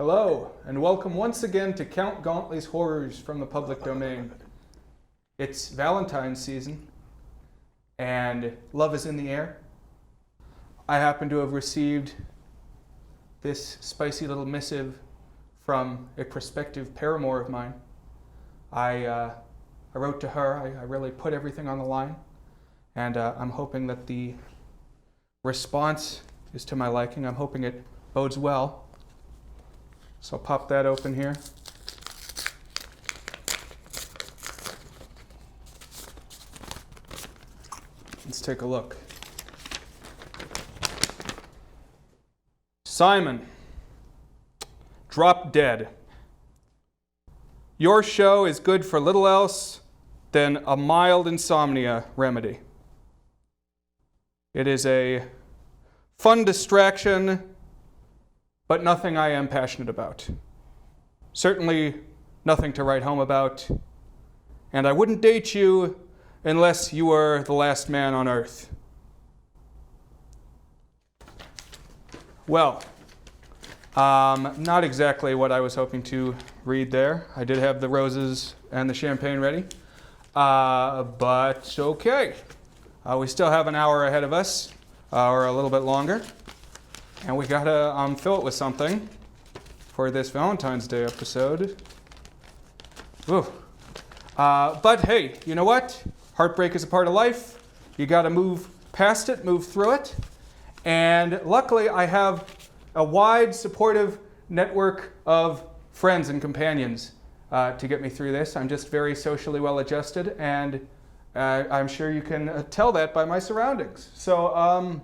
Hello, and welcome once again to Count Gauntly's Horrors from the Public Domain. It's Valentine season, and love is in the air. I happen to have received this spicy little missive from a prospective paramour of mine. I wrote to her. I really put everything on the line, and I'm hoping that the response is to my liking. I'm hoping it bodes well. So I'll pop that open here. Let's take a look. Simon, drop dead. Your show is good for little else than a mild insomnia remedy. It is a fun distraction, but nothing I am passionate about. Certainly nothing to write home about. And I wouldn't date you unless you were the last man on earth. Well, not exactly what I was hoping to read there. I did have the roses and the champagne ready, but okay. We still have an hour ahead of us, or a little bit longer. And we gotta fill it with something for this Valentine's Day episode. Ooh. But hey, you know what? Heartbreak is a part of life. You gotta move past it, move through it. And luckily I have a wide supportive network of friends and companions to get me through this. I'm just very socially well adjusted, and I'm sure you can tell that by my surroundings. So,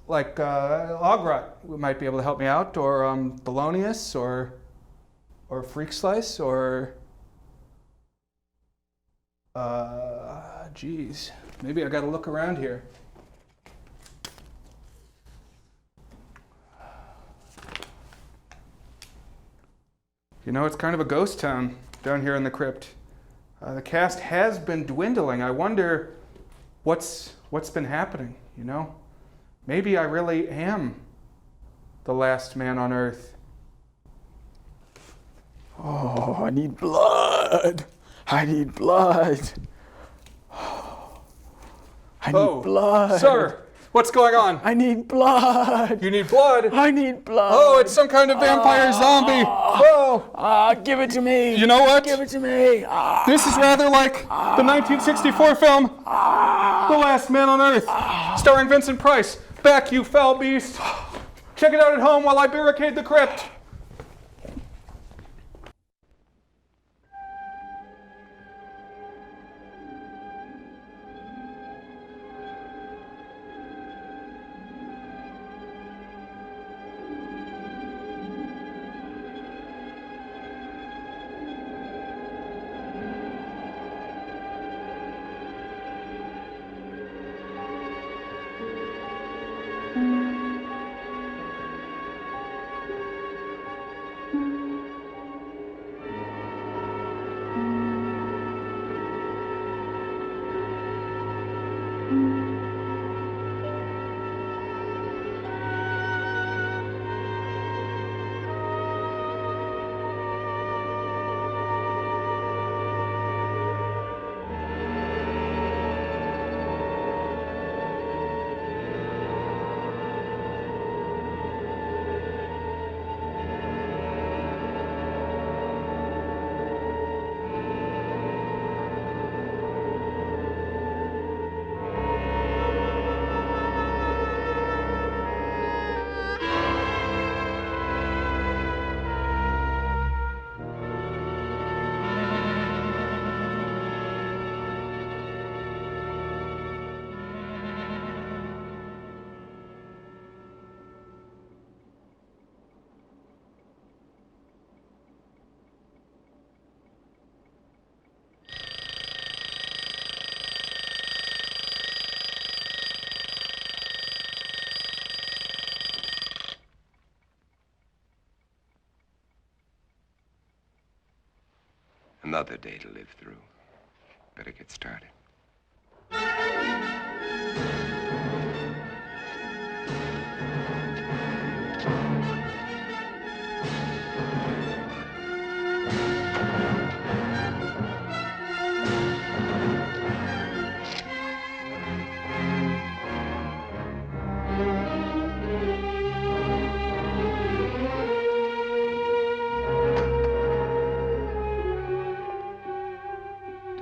Ograt might be able to help me out, or Thelonious, or Freak Slice, or geez, maybe I got to look around here. You know, it's kind of a ghost town down here in the crypt. The cast has been dwindling. I wonder what's been happening, you know? Maybe I really am the last man on earth. Oh, I need blood. I need blood. I need blood. Sir, what's going on? I need blood. You need blood? I need blood. Oh, it's some kind of vampire zombie. Oh. Give it to me. You know what? Give it to me. This is rather like the 1964 film, The Last Man on Earth, starring Vincent Price. Back, you foul beast. Check it out at home while I barricade the crypt. Another day to live through. Better get started.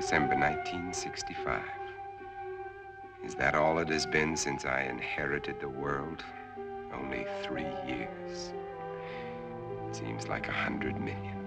December 1965. Is that all it has been since I inherited the world? Only 3 years. Seems like 100 million.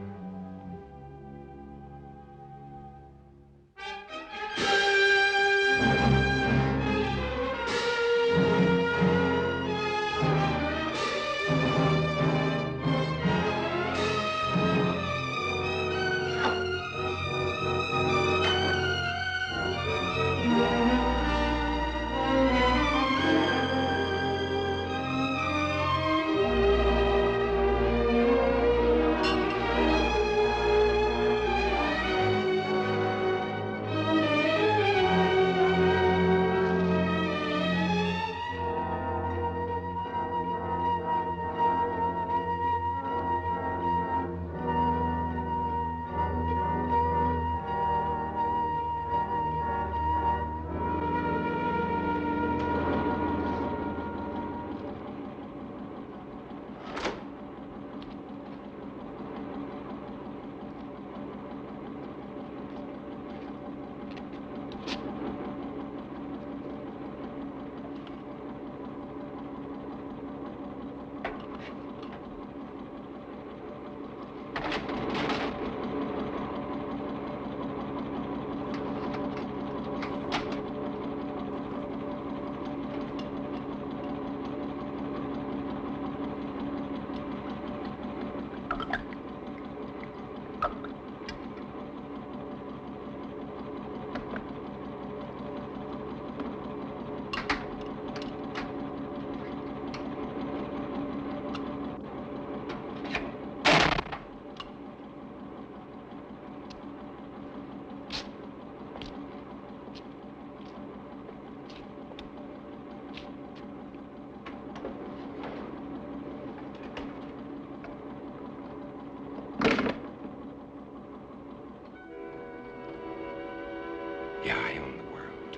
Yeah, I own the world.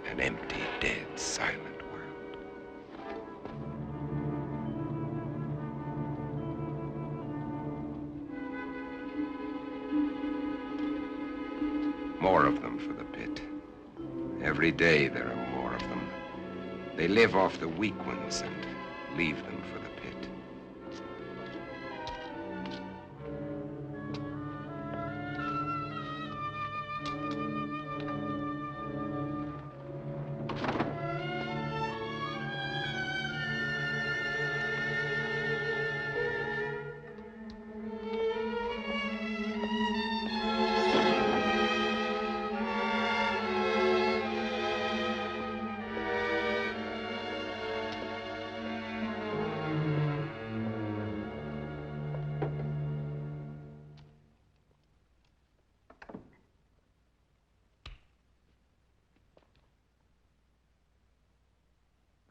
An empty, dead, silent world. More of them for the pit. Every day there are more of them. They live off the weak ones and leave them for the pit.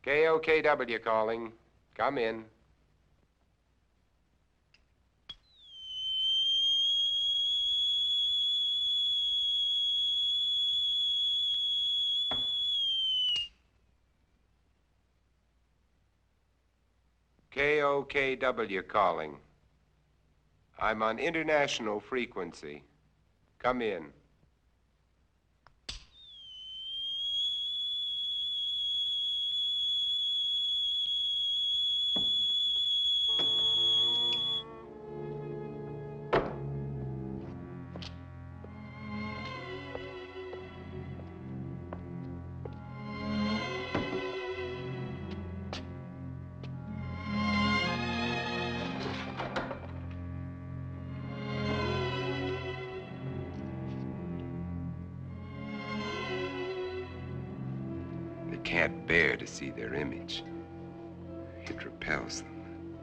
KOKW calling. Come in. KOKW calling. I'm on international frequency. Come in. Can't bear to see their image. It repels them.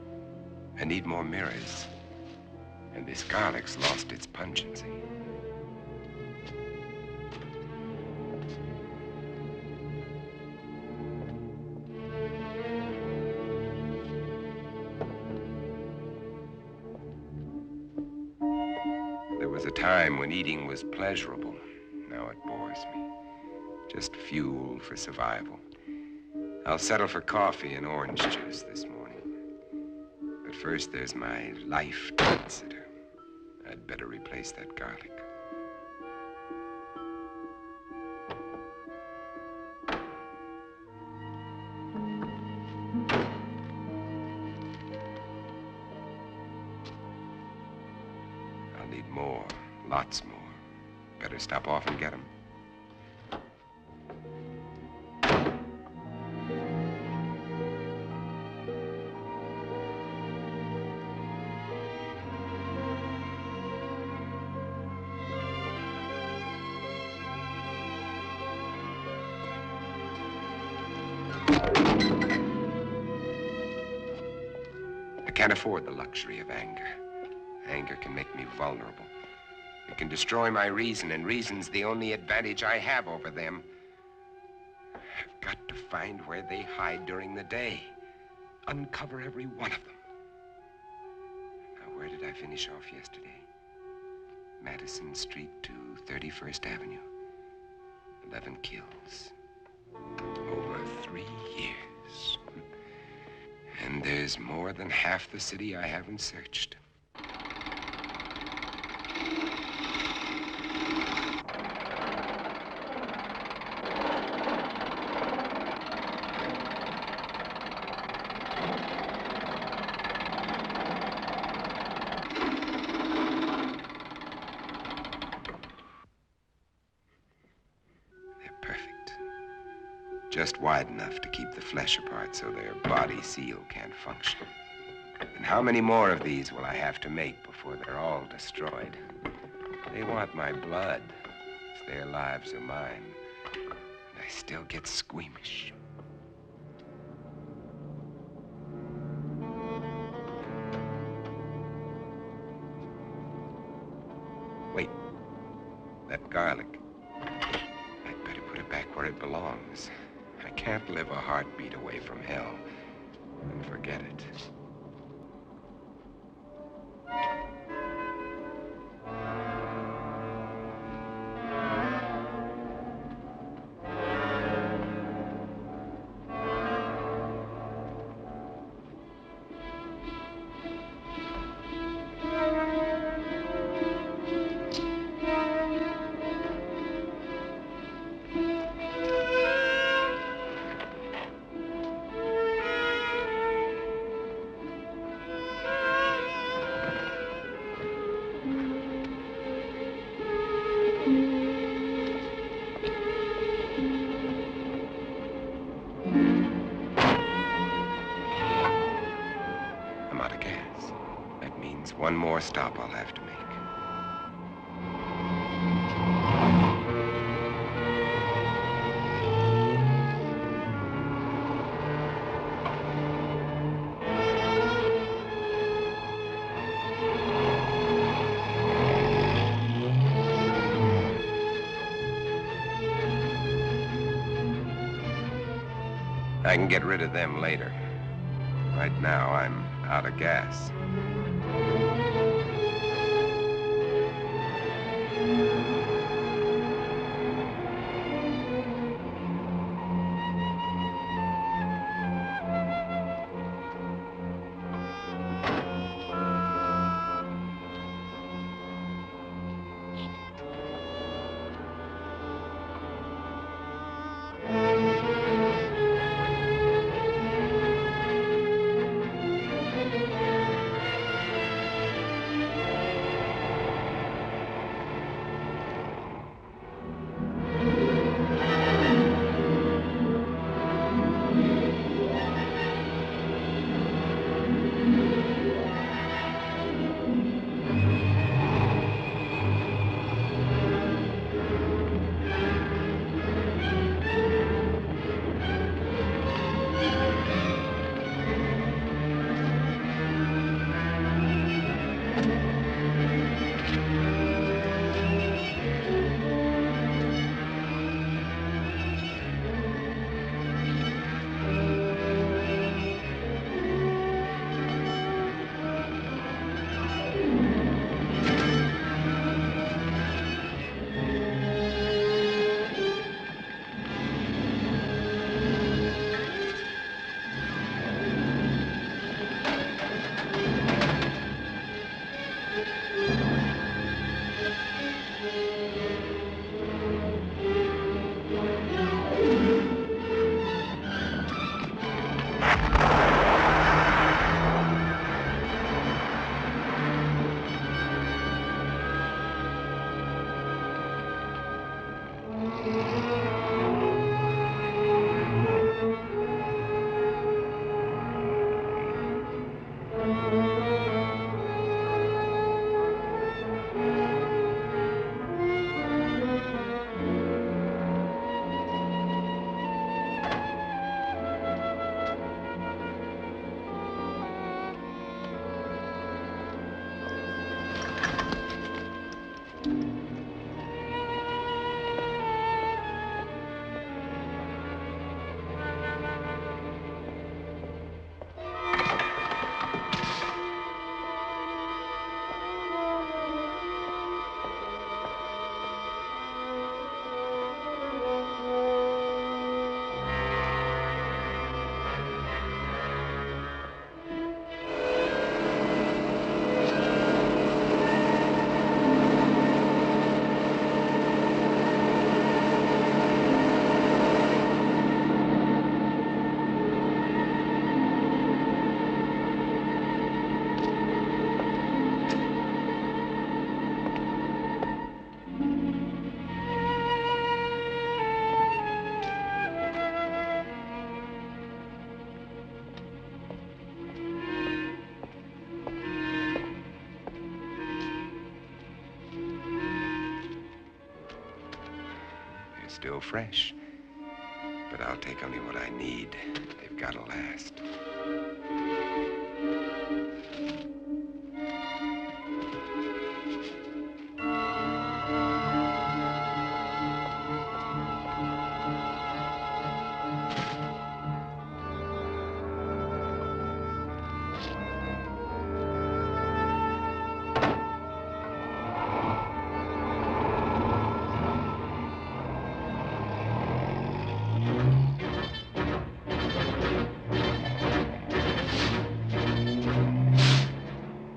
I need more mirrors. And this garlic's lost its pungency. There was a time when eating was pleasurable. Now it bores me. Just fuel for survival. I'll settle for coffee and orange juice this morning. But first, there's my life tensitor. I'd better replace that garlic. Lots more. Better stop off and get 'em. I can't afford the luxury of anger. Anger can make me vulnerable. It can destroy my reason, and reason's the only advantage I have over them. I've got to find where they hide during the day. Uncover every one of them. Now, where did I finish off yesterday? Madison Street to 31st Avenue. 11 kills. Over 3 years. And there's more than half the city I haven't searched. Just wide enough to keep the flesh apart so their body seal can't function. And how many more of these will I have to make before they're all destroyed? They want my blood. It's their lives or mine. And I still get squeamish. Wait. That garlic. I'd better put it back where it belongs. I can't live a heartbeat away from hell and forget it. One more stop I'll have to make. I can get rid of them later. Right now, I'm out of gas. Still fresh. But I'll take only what I need. They've got to last.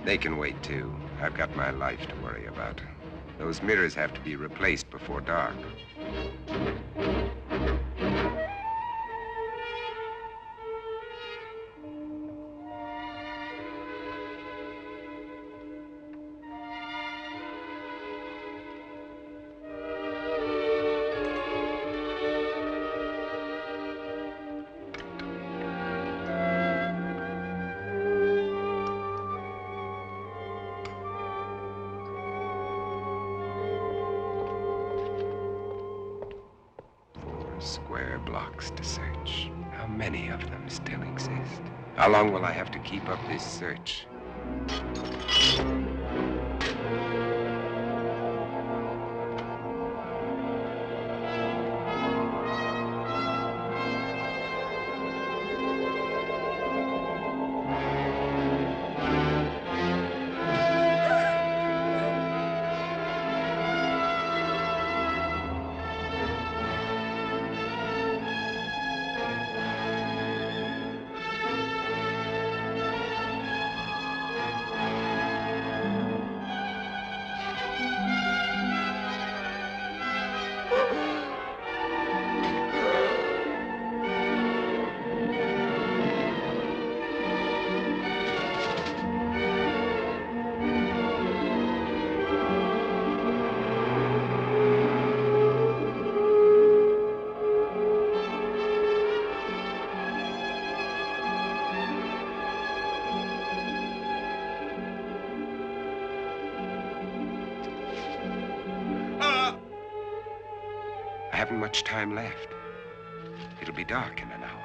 They can wait, too. I've got my life to worry about. Those mirrors have to be replaced before dark. Square blocks to search. How many of them still exist? How long will I have to keep up this search? I haven't much time left. It'll be dark in an hour.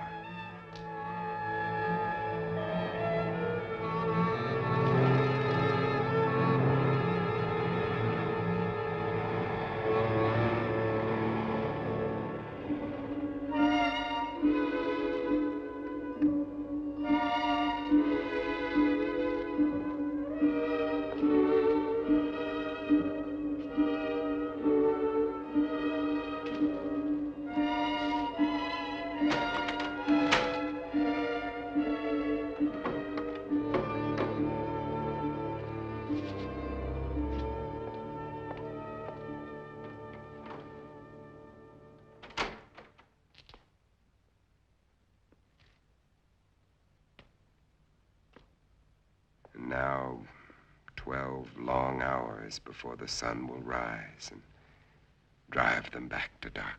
And now, 12 long hours before the sun will rise, and drive them back to darkness.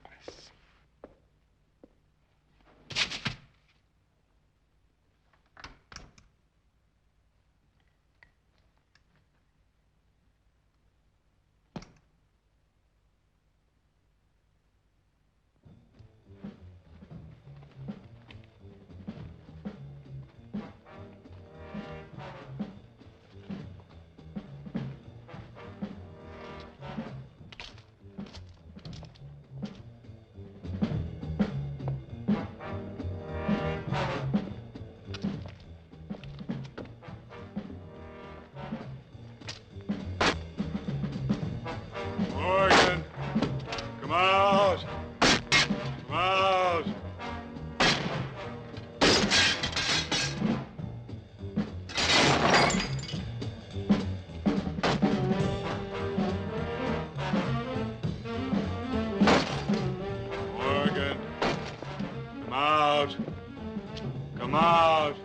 Morgan, come out. Come out. Morgan, come out. Come out.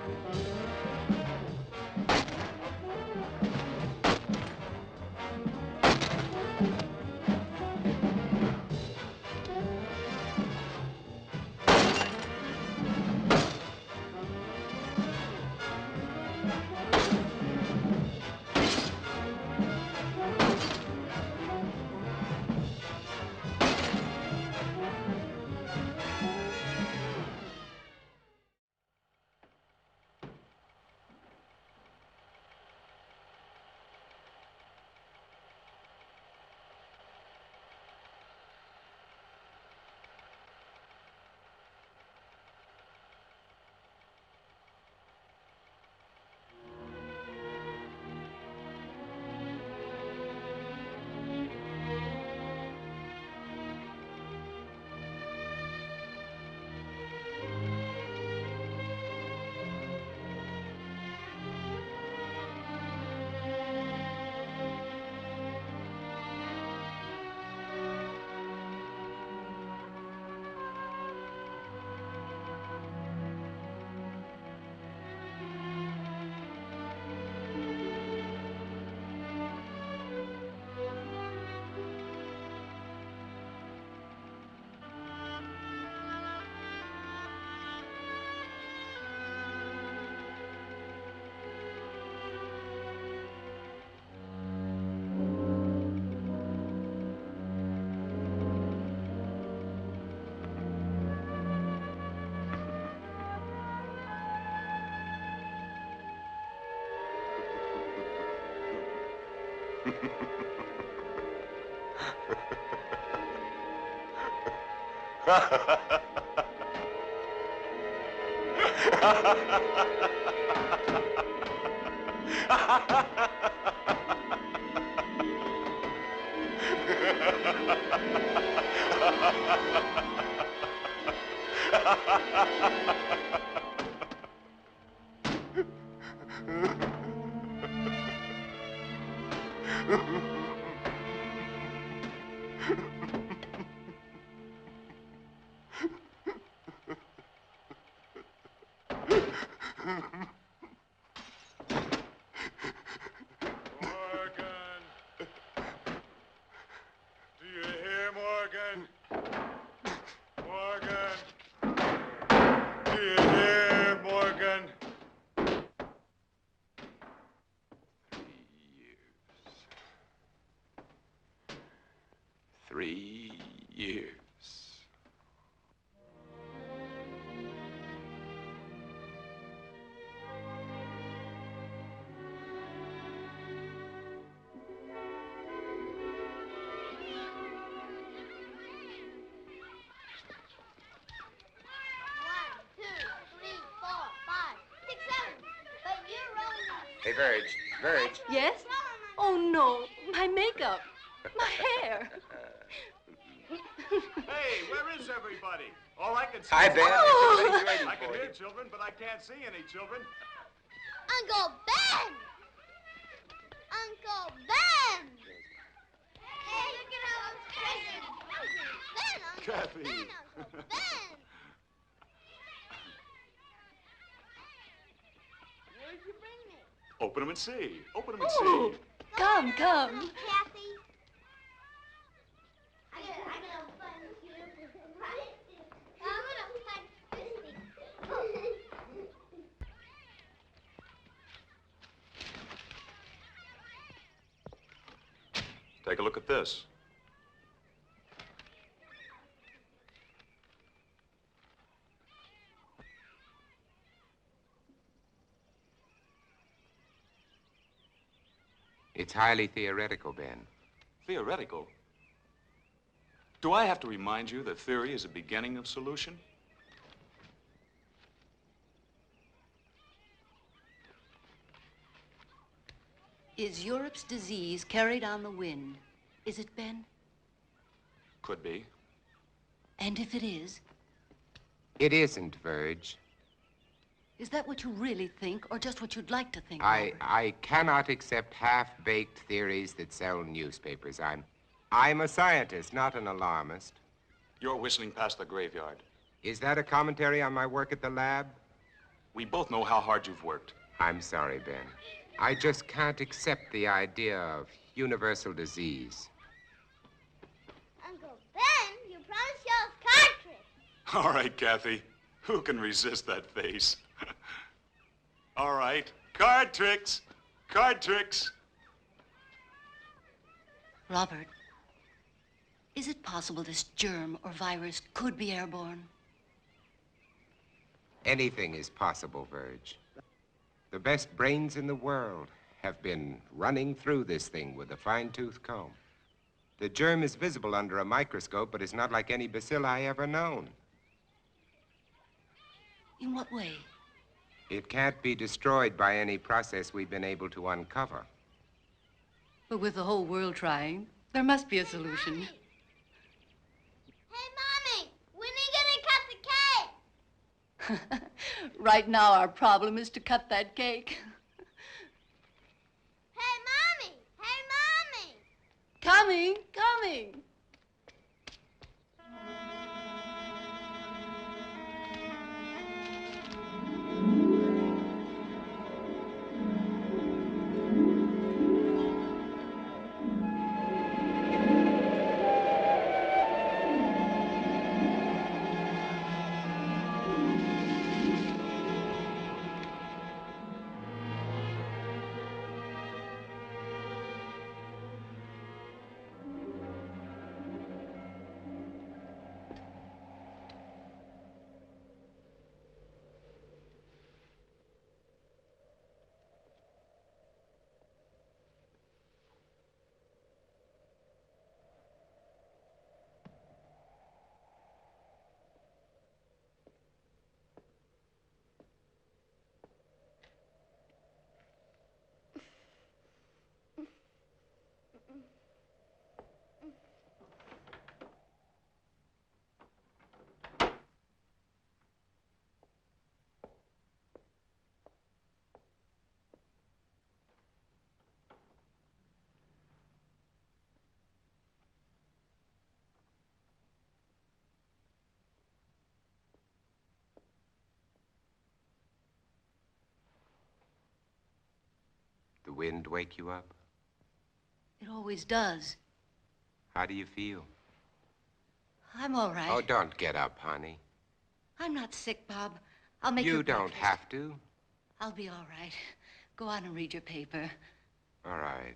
Morgan. Do you hear, Morgan? Morgan. Do you hear, Morgan? 3 years. Hey, Verge. Yes? Oh, no. My makeup. My hair. Hey, where is everybody? All I can see Hi, is... Ben. Oh. I can hear children, but I can't see any children. Uncle Ben! Uncle Ben! Hey, look at how it's crazy. Ben, Uncle Kathy. Ben, Uncle Ben! Where'd you bring me? Open them and see. Open them and Oh, see. come. Kathy. I Take a look at this. It's highly theoretical, Ben. Theoretical? Do I have to remind you that theory is the beginning of solution? Is Europe's disease carried on the wind? Is it, Ben? Could be. And if it is, It isn't, Verge. is that what you really think, or just what you'd like to think, Robert? I cannot accept half-baked theories that sell newspapers. I'm a scientist, not an alarmist. You're whistling past the graveyard. Is that a commentary on my work at the lab? We both know how hard you've worked. I'm sorry, Ben. I just can't accept the idea of universal disease. Uncle Ben, you promised y'all a card trick. All right, Kathy. Who can resist that face? All right. Card tricks. Card tricks. Robert, is it possible this germ or virus could be airborne? Anything is possible, Verge. The best brains in the world have been running through this thing with a fine-tooth comb. The germ is visible under a microscope, but it's not like any bacilli I ever known. In what way? It can't be destroyed by any process we've been able to uncover. But with the whole world trying, there must be a solution. Hey, Mommy, when are you gonna cut the cake? Right now, our problem is to cut that cake. Hey, Mommy! Hey, Mommy! Coming, coming. The wind wake you up? It always does. How do you feel? I'm all right. Oh, don't get up, honey. I'm not sick, Bob. I'll make You don't breakfast. have to. I'll be all right. Go on and read your paper. All right.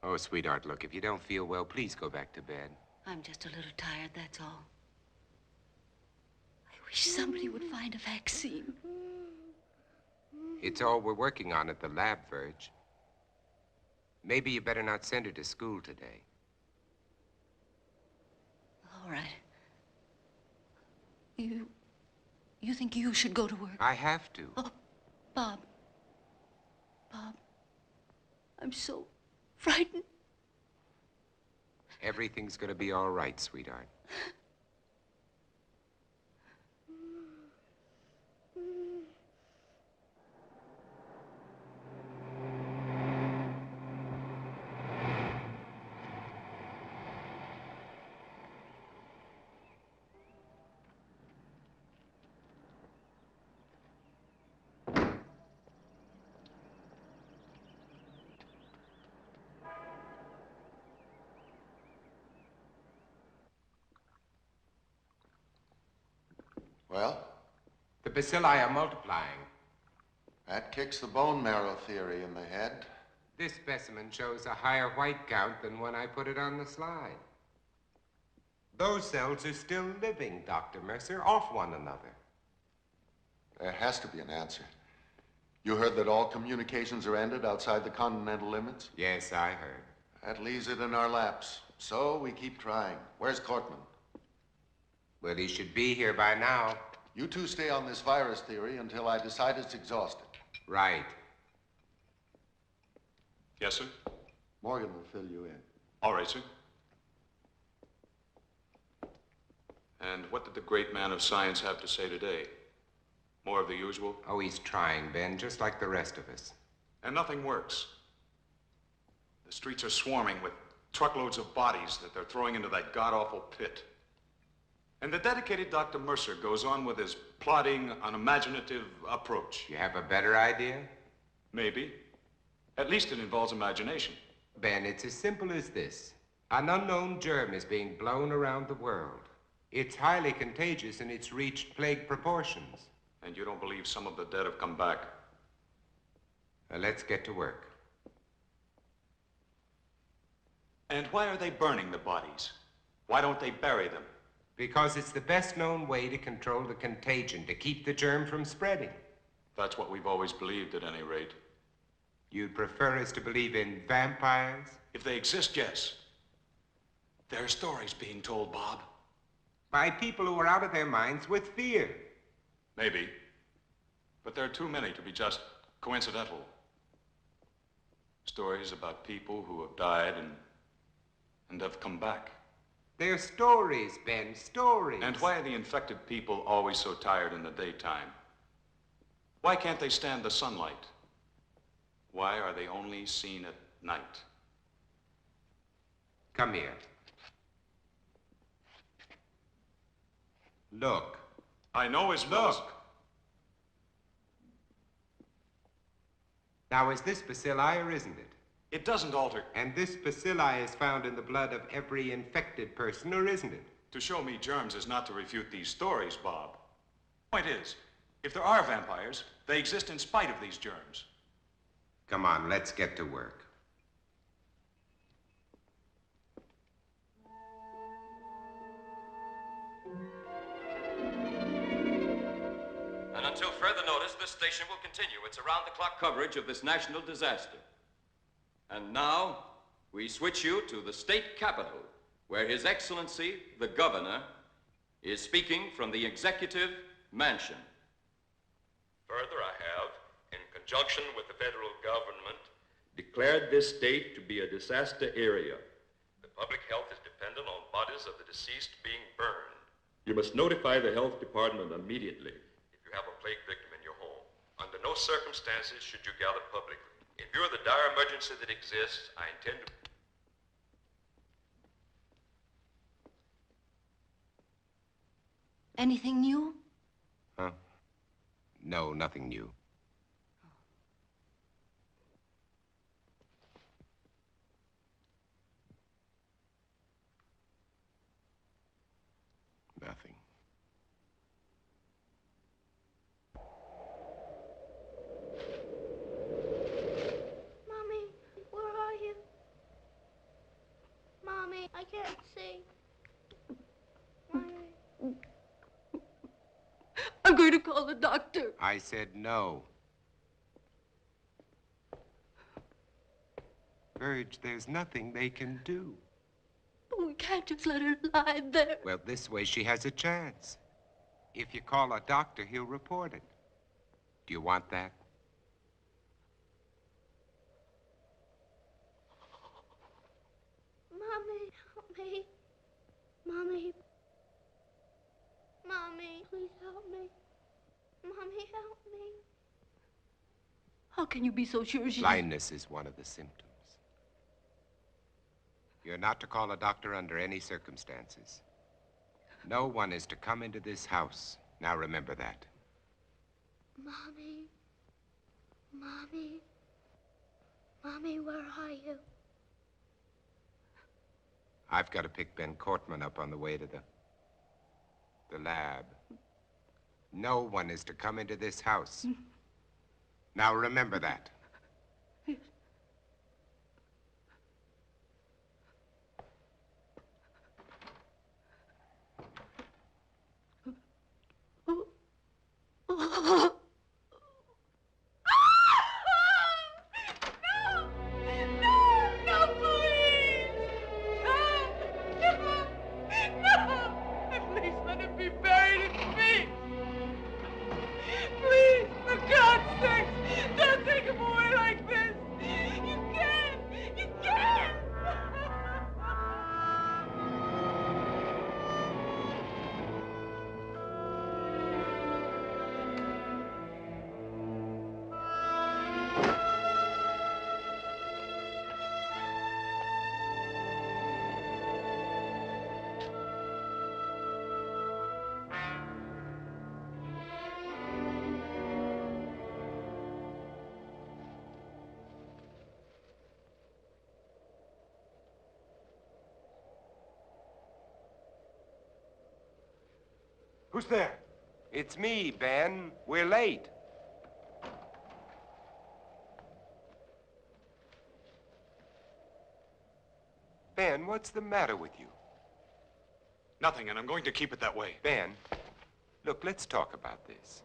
Oh, sweetheart, look, if you don't feel well, please go back to bed. I'm just a little tired, that's all. I wish somebody would find a vaccine. It's all we're working on at the lab, Verge. Maybe you better not send her to school today. All right. You think you should go to work? I have to. Oh, Bob. Bob. I'm so frightened. Everything's gonna be all right, sweetheart. Well, The bacilli are multiplying. that kicks the bone marrow theory in the head. This specimen shows a higher white count than when I put it on the slide. Those cells are still living, Dr. Mercer, off one another. There has to be an answer. You heard that all communications are ended outside the continental limits? Yes, I heard. That leaves it in our laps. So we keep trying. Where's Cortman? Well, he should be here by now. You two stay on this virus theory until I decide it's exhausted. Right. Yes, sir? Morgan will fill you in. All right, sir. And what did the great man of science have to say today? More of the usual? Oh, he's trying, Ben, just like the rest of us. And nothing works. The streets are swarming with truckloads of bodies that they're throwing into that god-awful pit. And the dedicated Dr. Mercer goes on with his plodding, unimaginative approach. You have a better idea? Maybe. At least it involves imagination. Ben, it's as simple as this. An unknown germ is being blown around the world. It's highly contagious and it's reached plague proportions. And you don't believe some of the dead have come back? Now, let's get to work. And why are they burning the bodies? Why don't they bury them? Because it's the best known way to control the contagion, to keep the germ from spreading. That's what we've always believed, at any rate. You'd prefer us to believe in vampires? If they exist, yes. There are stories being told, Bob. By people who are out of their minds with fear. Maybe. But there are too many to be just coincidental. Stories about people who have died and have come back. They're stories, Ben, stories. And why are the infected people always so tired in the daytime? Why can't they stand the sunlight? Why are they only seen at night? Come here. Look. I know his nose. Look. Now, is this bacilli or isn't it? It doesn't alter. And this bacilli is found in the blood of every infected person, or isn't it? To show me germs is not to refute these stories, Bob. Point is, if there are vampires, they exist in spite of these germs. Come on, let's get to work. And until further notice, this station will continue its around-the-clock coverage of this national disaster. And now, we switch you to the state capitol, where His Excellency, the Governor, is speaking from the Executive Mansion. Further, I have, in conjunction with the federal government, declared this state to be a disaster area. The public health is dependent on bodies of the deceased being burned. You must notify the health department immediately if you have a plague victim in your home. Under no circumstances should you gather publicly. In view of the dire emergency that exists, I intend to... Anything new? Huh? No, nothing new. Nothing. Mommy, where are you? Mommy, I can't see. Mommy. I'm going to call the doctor. I said no. Verge, there's nothing they can do. But we can't just let her lie there. Well, this way she has a chance. If you call a doctor, he'll report it. Do you want that? Mommy, help Mommy. Mommy, please help me. Mommy, help me. How can you be so sure she's... Blindness is one of the symptoms. You're not to call a doctor under any circumstances. No one is to come into this house. Now remember that. Mommy. Mommy. Mommy, where are you? I've got to pick Ben Cortman up on the way to the lab. No one is to come into this house. Now remember that. Who's there? It's me, Ben. We're late. Ben, what's the matter with you? Nothing, and I'm going to keep it that way. Ben, look, let's talk about this.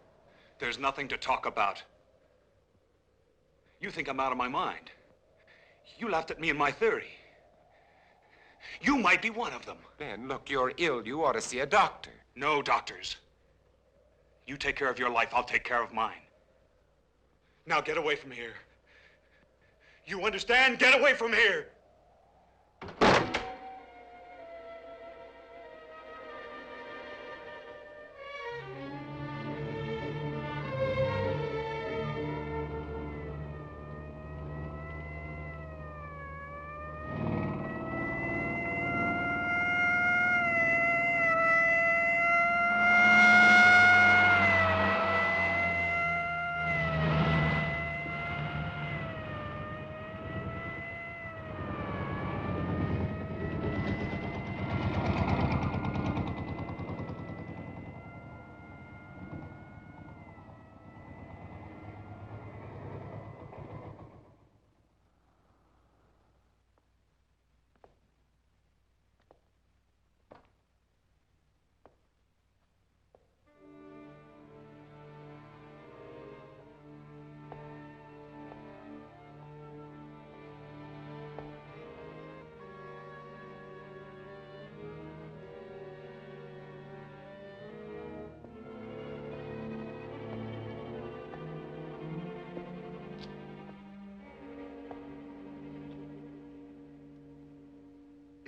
There's nothing to talk about. You think I'm out of my mind. You laughed at me and my theory. You might be one of them. Ben, look, you're ill. You ought to see a doctor. No doctors. You take care of your life, I'll take care of mine. Now get away from here. You understand? Get away from here!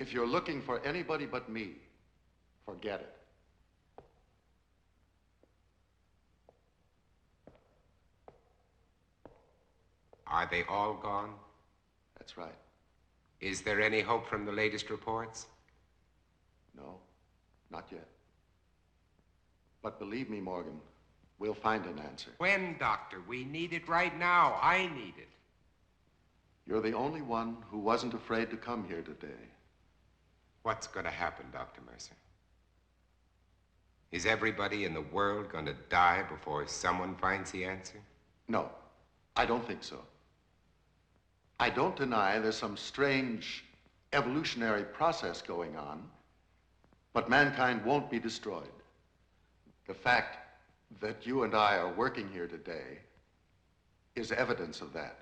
If you're looking for anybody but me, forget it. Are they all gone? That's right. Is there any hope from the latest reports? No, not yet. But believe me, Morgan, we'll find an answer. When, Doctor? We need it right now. I need it. You're the only one who wasn't afraid to come here today. What's going to happen, Dr. Mercer? Is everybody in the world going to die before someone finds the answer? No, I don't think so. I don't deny there's some strange evolutionary process going on, but mankind won't be destroyed. The fact that you and I are working here today is evidence of that.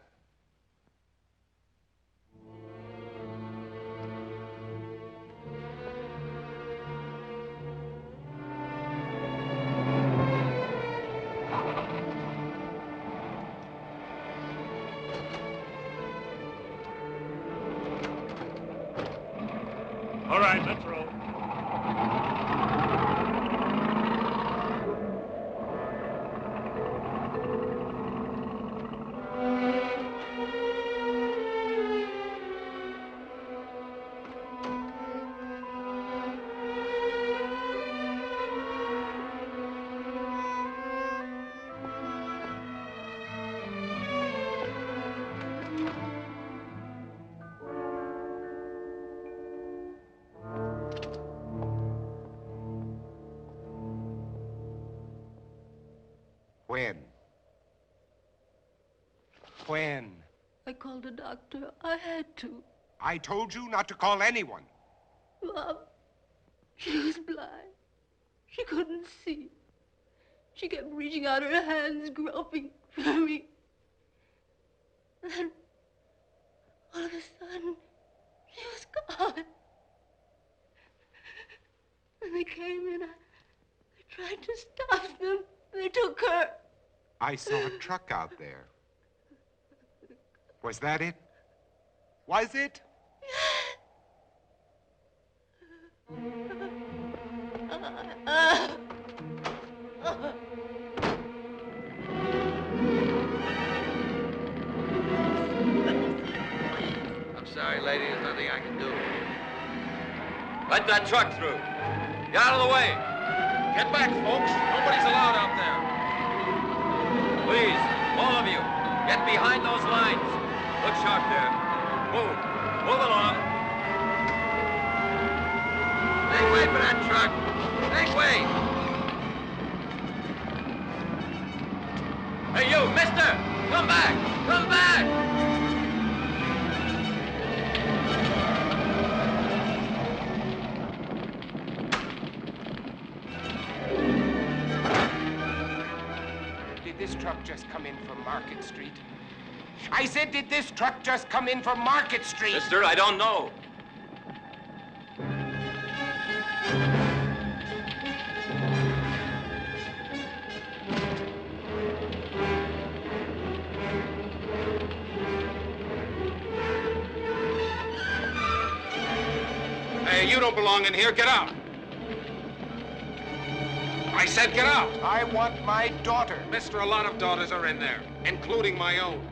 All right, let's roll. When? When? I called a doctor. I had to. I told you not to call anyone. Mom, she was blind. She couldn't see. She kept reaching out her hands, groping for me. Then, all of a sudden, she was gone. When they came in, I tried to stop them. They took her. I saw a truck out there. Was that it? Was it? I'm sorry, lady. There's nothing I can do. Let that truck through. Get out of the way. Get back, folks. Nobody's allowed out there. Please, all of you, get behind those lines. Look sharp there. Move. Move along. Make way for that truck. Make way. Hey, you, mister! Come back! Come back! Did this truck just come in from Market Street? I said, did this truck just come in from Market Street? Mister, I don't know. Hey, you don't belong in here. Get out. I said get out. I want my daughter. Mister, a lot of daughters are in there, including my own.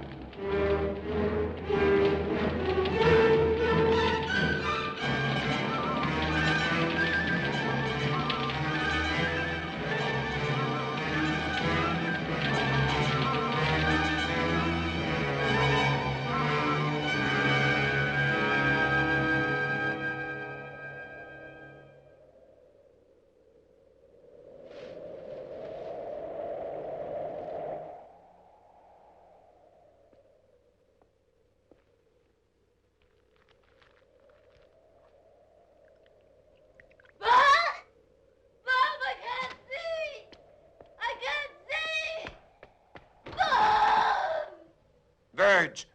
Verge.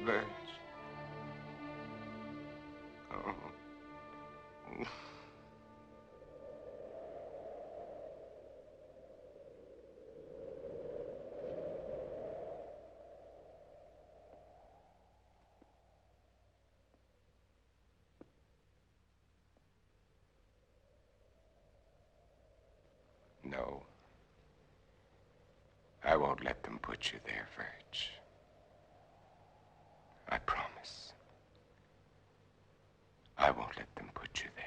Verge. Oh. No. I won't let them put you there, Verge. I promise. I won't let them put you there.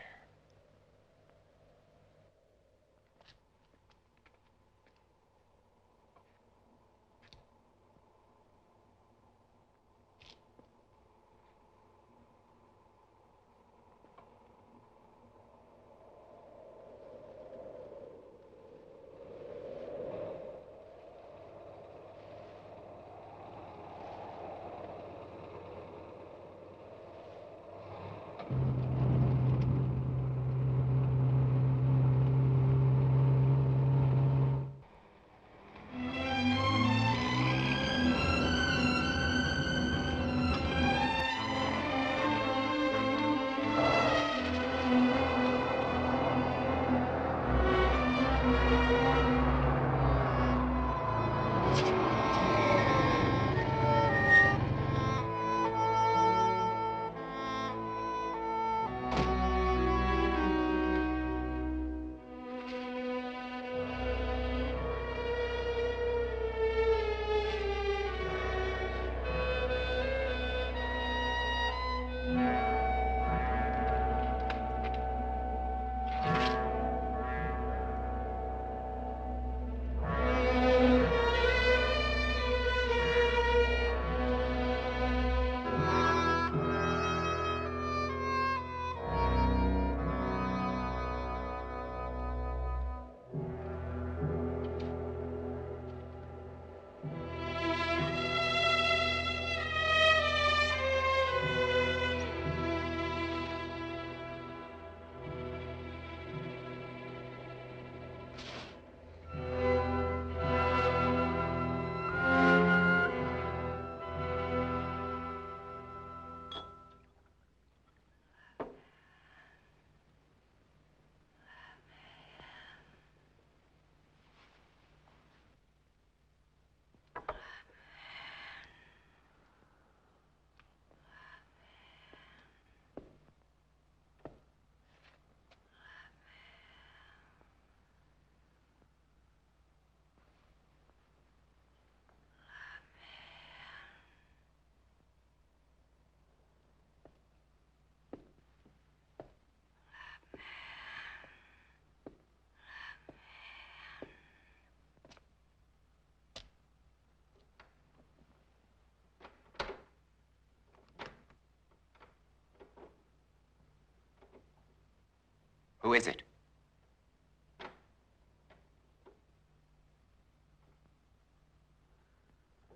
Who is it?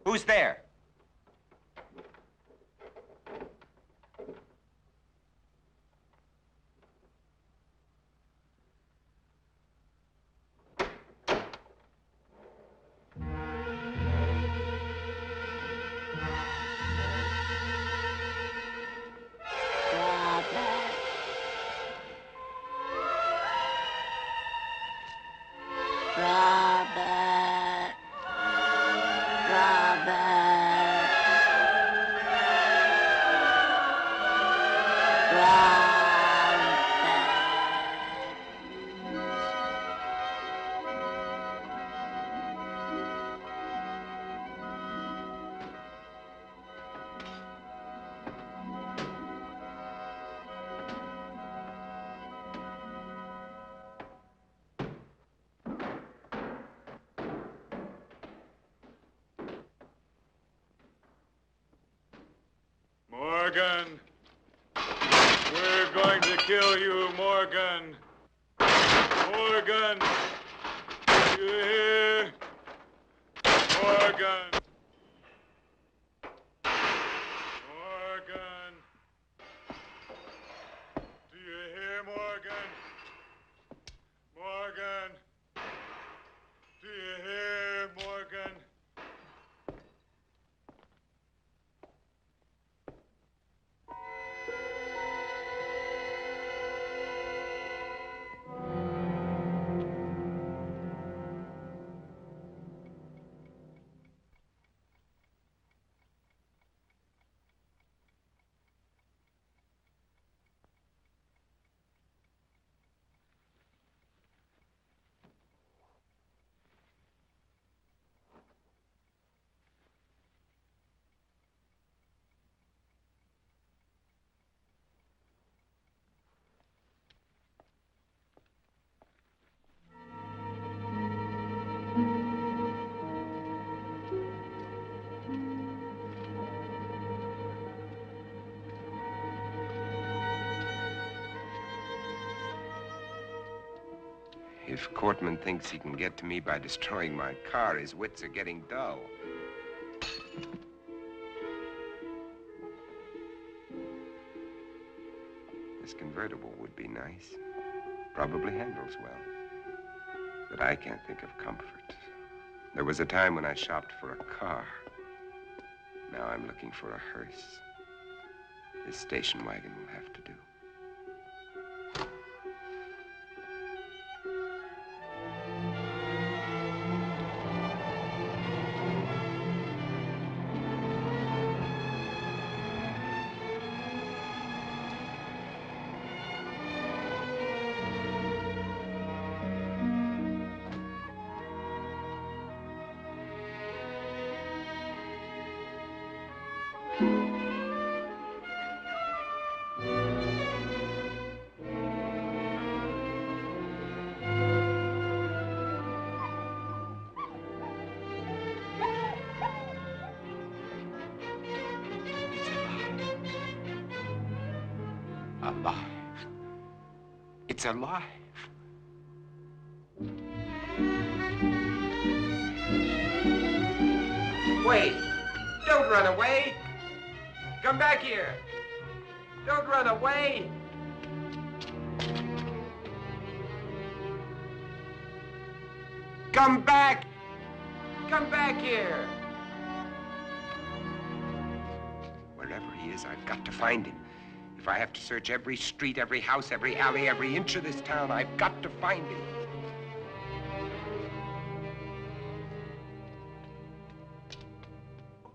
Who's there? Robert. Morgan! We're going to kill you, Morgan! Morgan! You hear? Morgan! Morgan! Do you hear, Morgan? Morgan! Do you hear, Morgan? If Cortman thinks he can get to me by destroying my car, his wits are getting dull. This convertible would be nice. Probably handles well. But I can't think of comfort. There was a time when I shopped for a car. Now I'm looking for a hearse. This station wagon will have to do. Alive. It's alive. Wait! Don't run away! Come back here! Don't run away! Come back! Come back here! Wherever he is, I've got to find him. If I have to search every street, every house, every alley, every inch of this town, I've got to find him.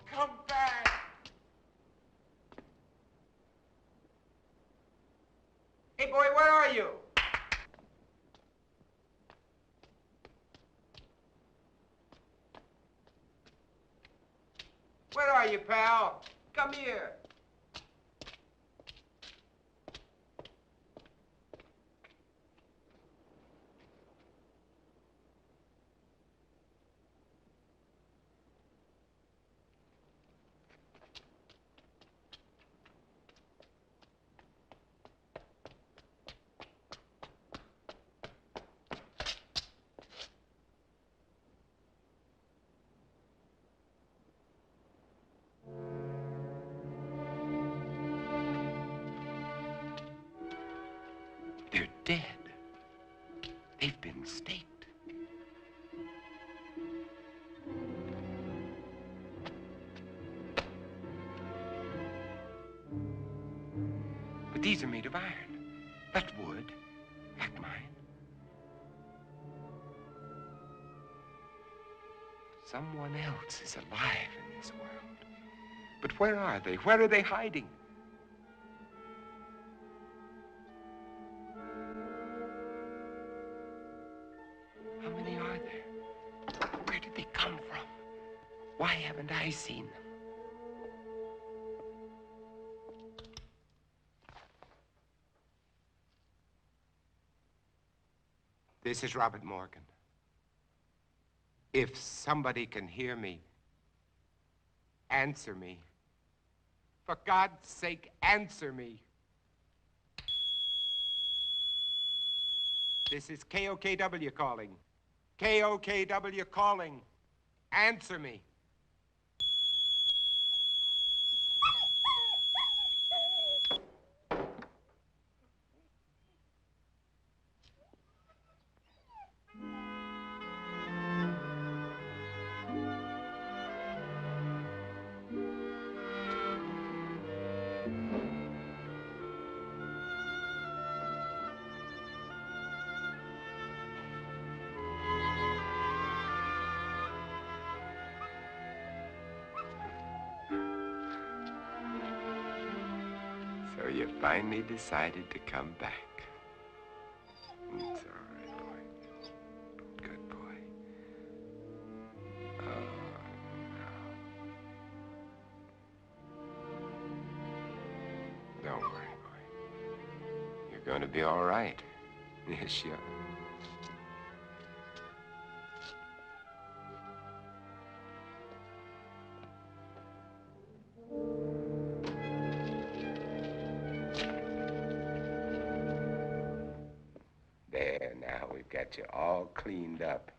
Come back! Hey, boy, where are you? Where are you, pal? Come here. These are made of iron, not wood, like mine. Someone else is alive in this world. But where are they? Where are they hiding? How many are there? Where did they come from? Why haven't I seen them? This is Robert Morgan. If somebody can hear me, answer me. For God's sake, answer me. This is KOKW calling. KOKW calling. Answer me. So you finally decided to come back. It's all right, boy. Good boy. Oh, no. Don't worry, boy. You're going to be all right. Yes, you are. There, now we've got you all cleaned up.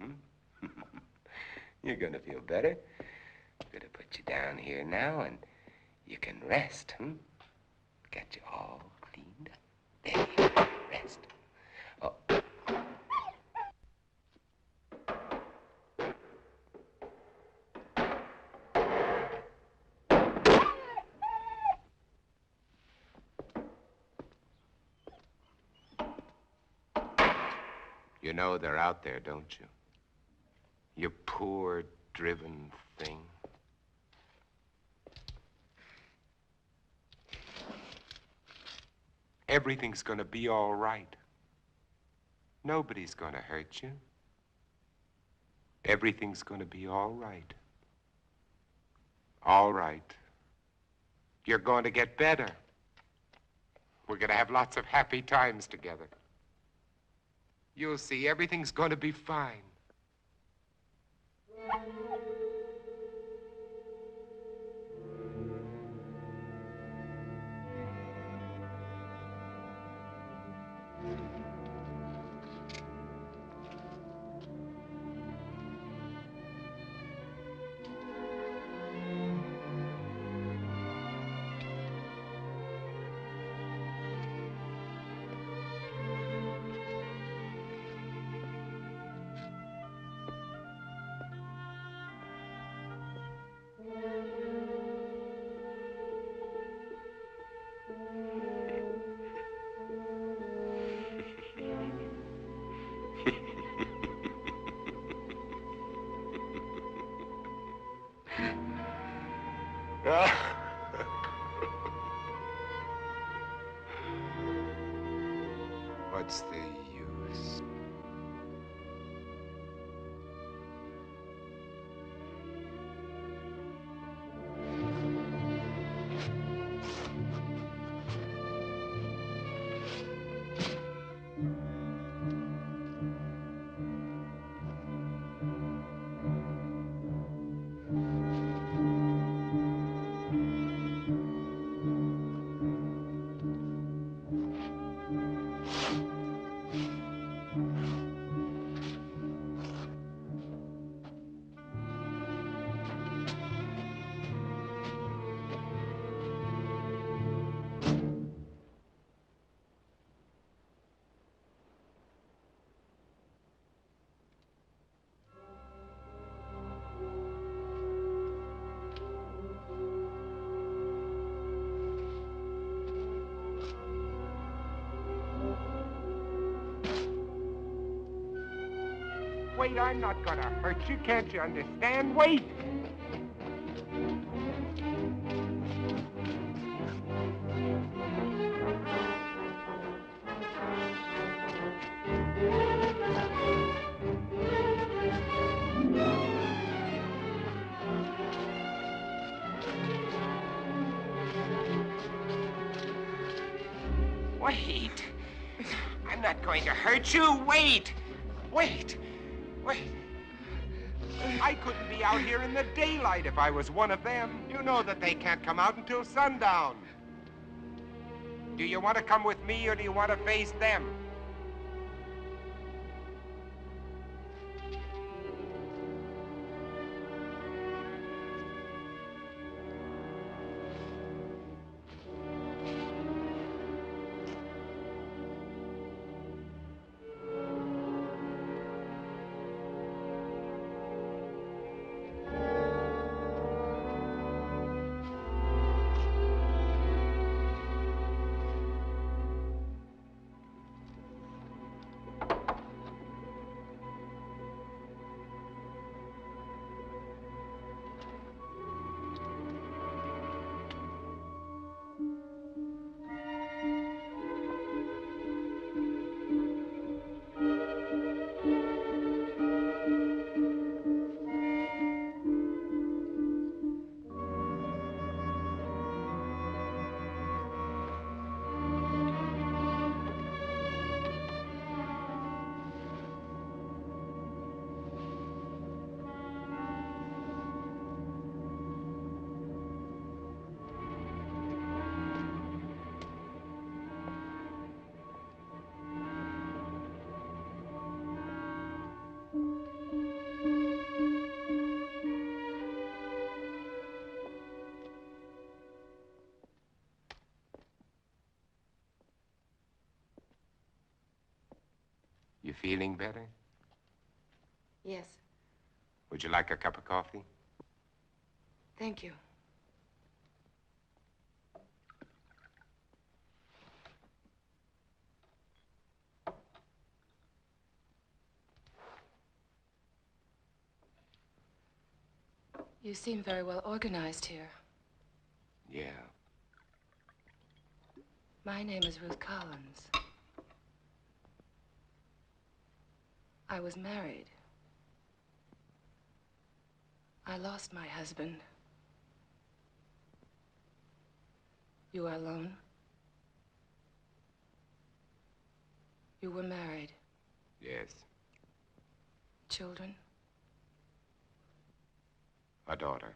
You're gonna feel better. I'm gonna put you down here now and you can rest. Got you all cleaned up. There you go. Rest. Oh. You know they're out there, don't you? You poor, driven thing. Everything's gonna be all right. Nobody's gonna hurt you. Everything's gonna be all right. All right. You're going to get better. We're gonna have lots of happy times together. You'll see, everything's going to be fine. What's the use? Wait, I'm not gonna hurt you. Can't you understand? Wait. Wait. I'm not going to hurt you. Wait. Wait. Wait. I couldn't be out here in the daylight if I was one of them. You know that they can't come out until sundown. Do you want to come with me or do you want to face them? You feeling better? Yes, Would you like a cup of coffee? thank you. You seem very well organized here. Yeah. My name is Ruth Collins. I was married. I lost my husband. You are alone? You were married. Yes. Children? A daughter.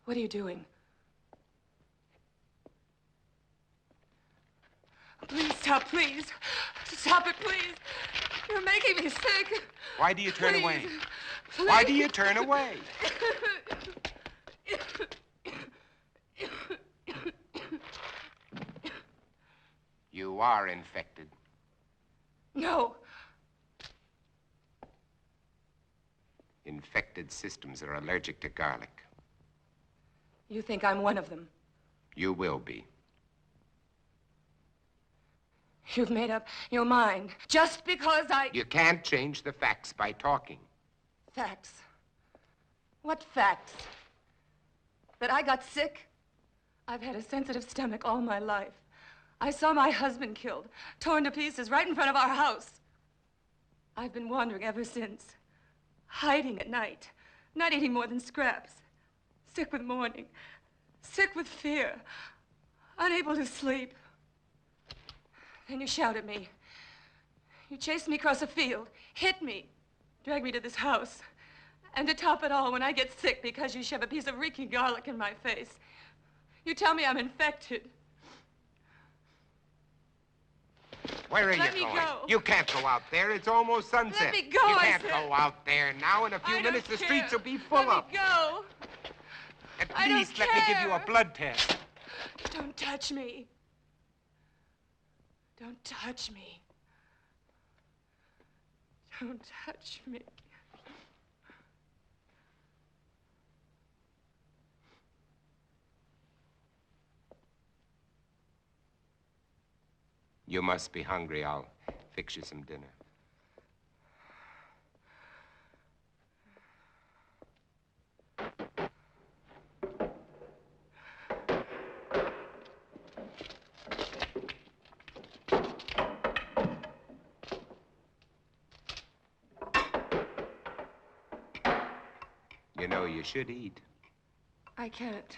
What are you doing? Please stop, please. Stop it, please. You're making me sick. Why do you turn Please. away? Please. Why do you turn away? You are infected. No. Infected systems are allergic to garlic. You think I'm one of them. You will be. You've made up your mind just because I... You can't change the facts by talking. Facts? What facts? That I got sick? I've had a sensitive stomach all my life. I saw my husband killed, torn to pieces right in front of our house. I've been wandering ever since, hiding at night, not eating more than scraps, sick with mourning, sick with fear, unable to sleep. Then you shout at me. You chased me across a field, hit me, dragged me to this house. And to top it all, when I get sick because you shove a piece of reeking garlic in my face, you tell me I'm infected. Where are Let you me going? go. You can't go out there. It's almost sunset. Let me go, You I can't said. go out there now. In a few I minutes, don't the care. streets will be full Let up. me go. At I don't least let me give you a care. blood test. Don't touch me. Don't touch me. Don't touch me. You must be hungry. I'll fix you some dinner. You know, you should eat. I can't.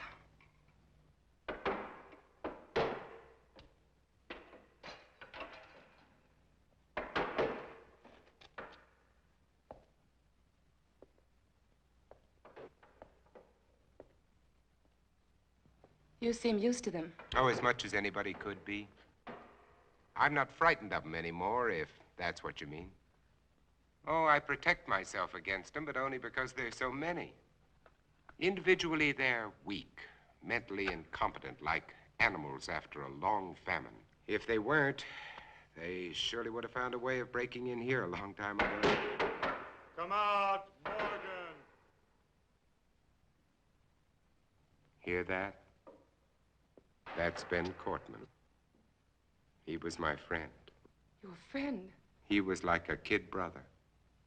You seem used to them. Oh, as much as anybody could be. I'm not frightened of them anymore, if that's what you mean. Oh, I protect myself against them, but only because there's so many. Individually, they're weak, mentally incompetent, like animals after a long famine. If they weren't, they surely would have found a way of breaking in here a long time ago. Come out, Morgan. Hear that? That's Ben Cortman. He was my friend. Your friend? He was like a kid brother.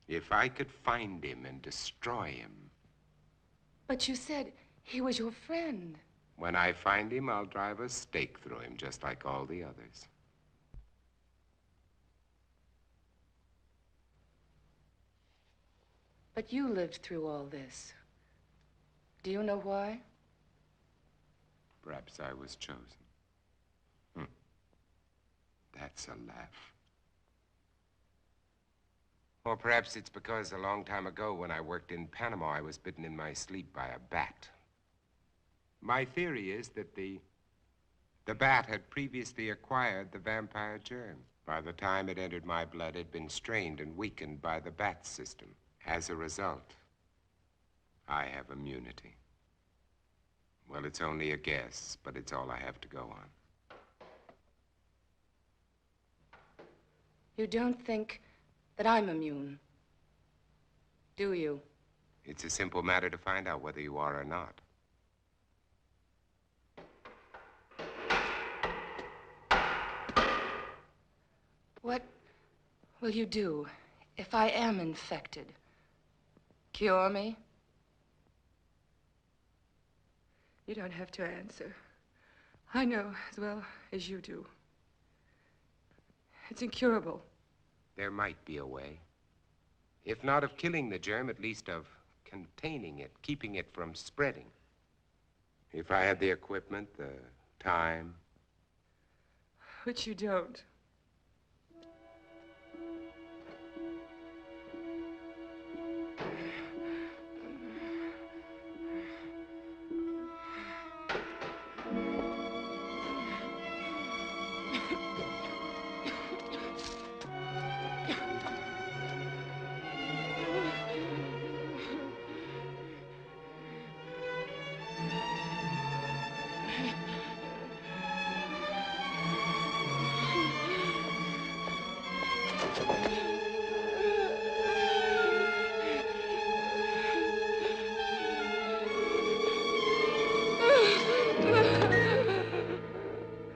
If I could find him and destroy him. But you said he was your friend. When I find him, I'll drive a stake through him, just like all the others. But you lived through all this. Do you know why? Perhaps I was chosen. That's a laugh. Or perhaps it's because a long time ago when I worked in Panama, I was bitten in my sleep by a bat. My theory is that the bat had previously acquired the vampire germ. By the time it entered my blood, it had been strained and weakened by the bat system. As a result, I have immunity. Well, it's only a guess, but it's all I have to go on. You don't think that I'm immune, do you? It's a simple matter to find out whether you are or not. What will you do if I am infected? Cure me? You don't have to answer. I know as well as you do. It's incurable. There might be a way. If not of killing the germ, at least of containing it, keeping it from spreading. If I had the equipment, the time. Which you don't.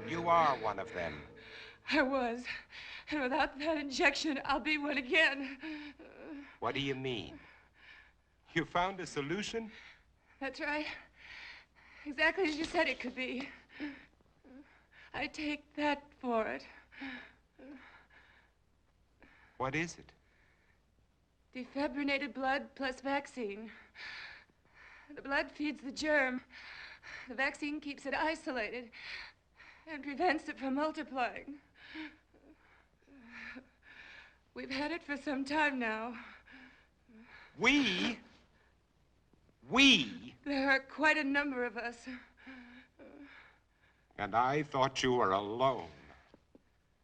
You are one of them. I was. And without that injection, I'll be one again. What do you mean? You found a solution? That's right. Exactly as you said it could be. I take that for it. What is it? Defibrinated blood plus vaccine. The blood feeds the germ. The vaccine keeps it isolated and prevents it from multiplying. We've had it for some time now. We? There are quite a number of us. And I thought you were alone.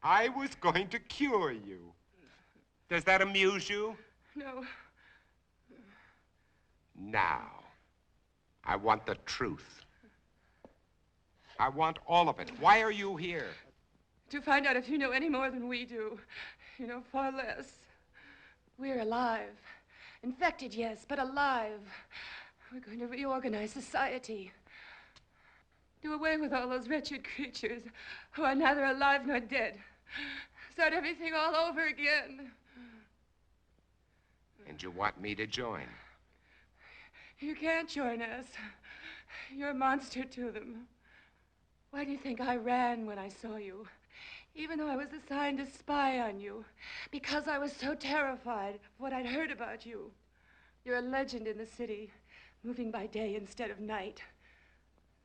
I was going to cure you. Does that amuse you? No. Now, I want the truth. I want all of it. Why are you here? To find out if you know any more than we do. You know far less. We're alive. Infected, yes, but alive. We're going to reorganize society. Do away with all those wretched creatures who are neither alive nor dead. Start everything all over again. And you want me to join? You can't join us. You're a monster to them. Why do you think I ran when I saw you? Even though I was assigned to spy on you. Because I was so terrified of what I'd heard about you. You're a legend in the city, moving by day instead of night.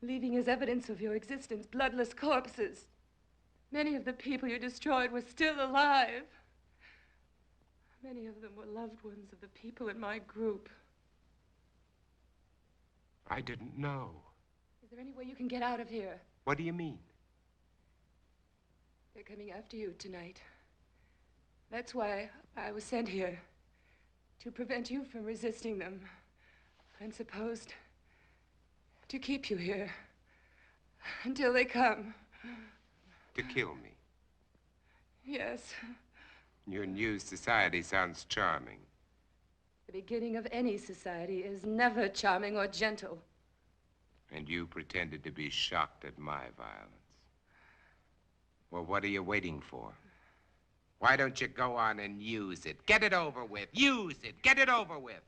Leaving as evidence of your existence bloodless corpses. Many of the people you destroyed were still alive. Many of them were loved ones of the people in my group. I didn't know. Is there any way you can get out of here? What do you mean? They're coming after you tonight. That's why I was sent here. To prevent you from resisting them. And supposed to keep you here. Until they come. To kill me? Yes. Your new society sounds charming. The beginning of any society is never charming or gentle. And you pretended to be shocked at my violence. Well, what are you waiting for? Why don't you go on and use it? Get it over with. Use it. Get it over with.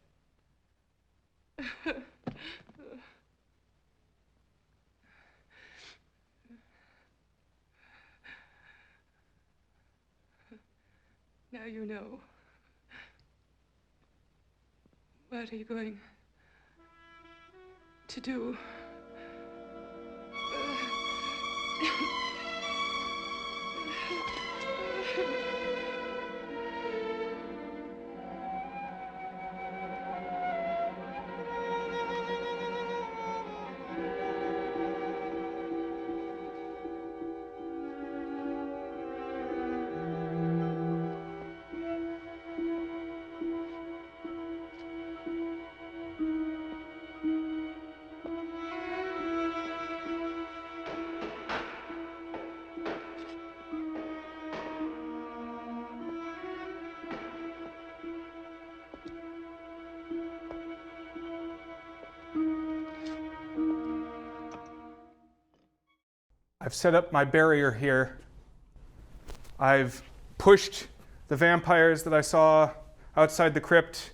Now you know. What are you going to do? I've set up my barrier here. I've pushed the vampires that I saw outside the crypt.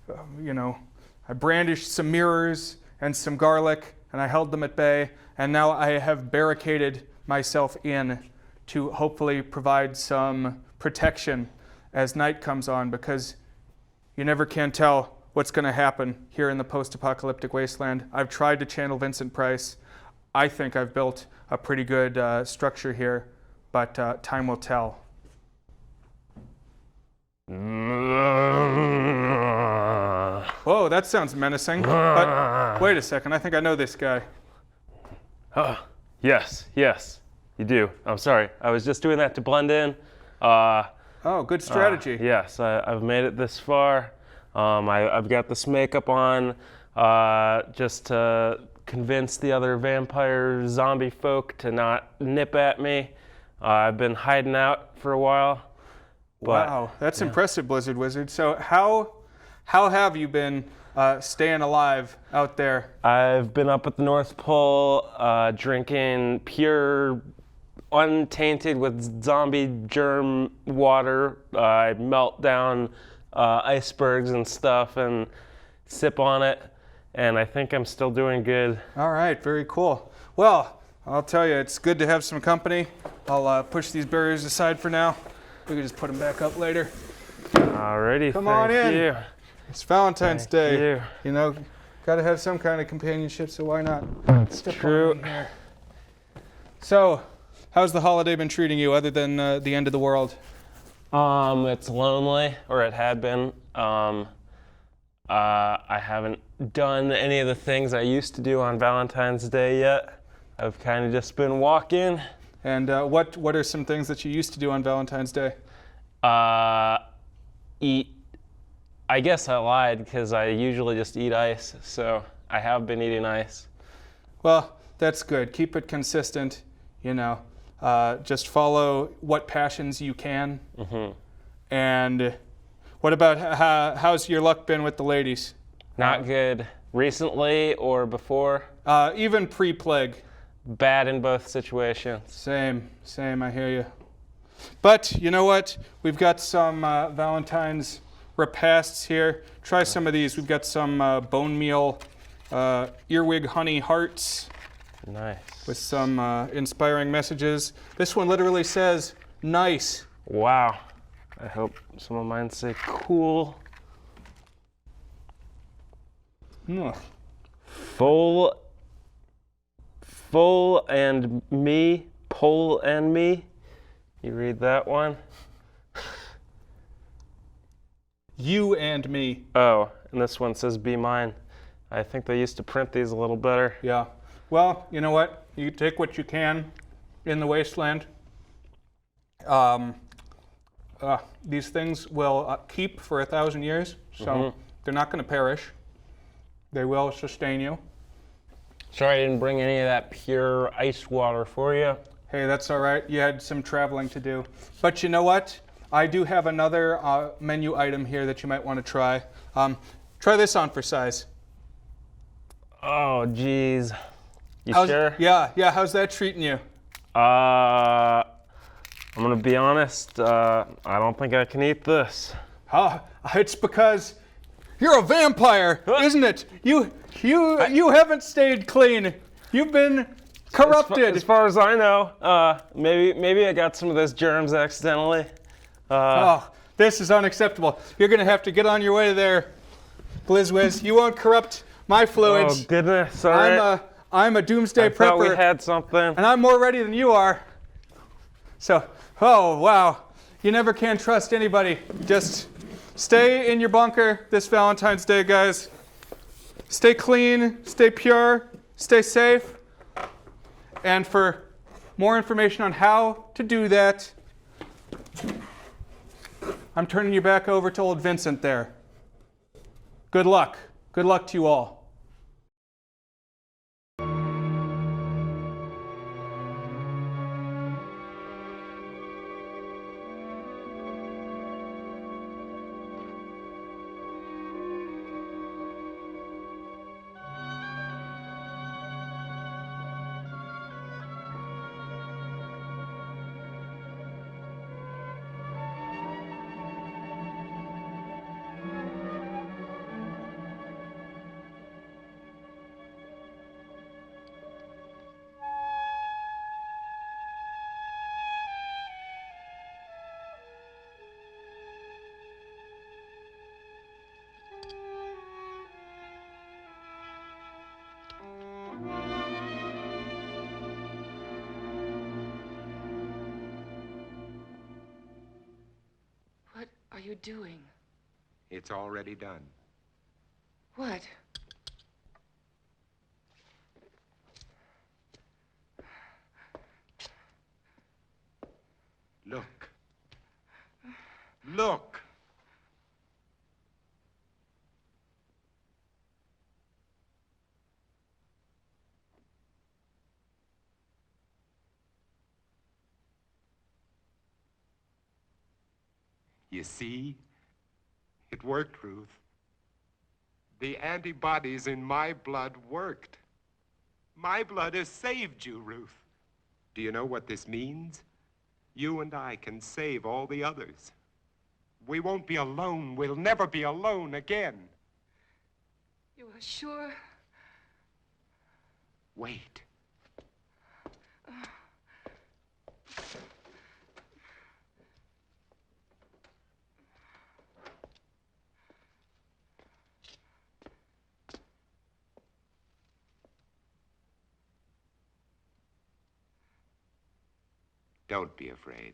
I brandished some mirrors and some garlic, and I held them at bay. And now I have barricaded myself in to hopefully provide some protection as night comes on, because you never can tell what's going to happen here in the post-apocalyptic wasteland. I've tried to channel Vincent Price. I think I've built a pretty good structure here, but time will tell. Whoa, that sounds menacing. But wait a second, I think I know this guy. Yes, you do. I'm sorry. I was just doing that to blend in. Oh, good strategy. Yes, I've made it this far. I've got this makeup on just to convince the other vampire zombie folk to not nip at me. I've been hiding out for a while. Wow, that's impressive, Blizzard Wizard. So how have you been staying alive out there? I've been up at the North Pole drinking pure, untainted with zombie germ water. I melt down icebergs and stuff and sip on it. And I think I'm still doing good. All right, very cool. Well, I'll tell you, it's good to have some company. I'll push these barriers aside for now. We can just put them back up later. Alrighty, Come on in. you. It's Valentine's Day. You. Got to have some kind of companionship, so why not? That's Step true. on in here. So, how's the holiday been treating you other than the end of the world? It's lonely, or it had been. I haven't done any of the things I used to do on Valentine's Day yet. I've kind of just been walking. And what are some things that you used to do on Valentine's Day? Eat. I guess I lied because I usually just eat ice, so I have been eating ice. Well, that's good. Keep it consistent, Just follow what passions you can. And what about how's your luck been with the ladies? Not good. Recently or before? Even pre-plague. Bad in both situations. Same, I hear you. But you know what? We've got some Valentine's repasts here. Try some of these. We've got some bone meal earwig honey hearts. Nice. With some inspiring messages. This one literally says, nice. Wow. I hope some of mine say cool. Full and me, pole and me. You read that one? You and me. Oh, and this one says be mine. I think they used to print these a little better. Yeah. Well, you know what? You take what you can in the wasteland. These things will keep for 1,000 years, so they're not going to perish. They will sustain you. Sorry I didn't bring any of that pure ice water for you. Hey, that's all right. You had some traveling to do. But you know what? I do have another menu item here that you might want to try. Try this on for size. Oh, geez. You How's, sure? Yeah. How's that treating you? I'm gonna be honest. I don't think I can eat this. It's because you're a vampire, isn't it? You haven't stayed clean. You've been corrupted. As far as I know, maybe I got some of those germs accidentally. This is unacceptable. You're gonna have to get on your way there, Blizzwiz. You won't corrupt my fluids. Oh goodness! All right. I'm a doomsday prepper. Thought we had something. And I'm more ready than you are. So, oh wow, you never can trust anybody. Just stay in your bunker this Valentine's Day, guys. Stay clean, stay pure, stay safe. And for more information on how to do that, I'm turning you back over to old Vincent there. Good luck. Good luck to you all. What are you doing? It's already done. What? Look. Look. You see? It worked, Ruth. The antibodies in my blood worked. My blood has saved you, Ruth. Do you know what this means? You and I can save all the others. We won't be alone. We'll never be alone again. You are sure? Wait. Don't be afraid.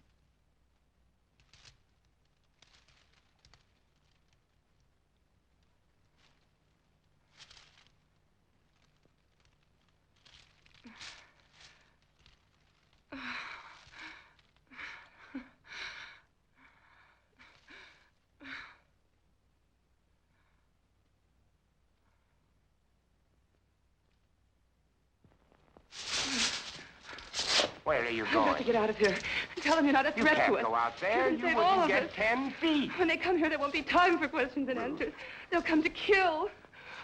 Where are you I've got going? to get out of here. Tell them you're not a You threat can't to us. go out there. You You can save all wouldn't of get us. 10 feet. When they come here, there won't be time for questions and answers. They'll come to kill.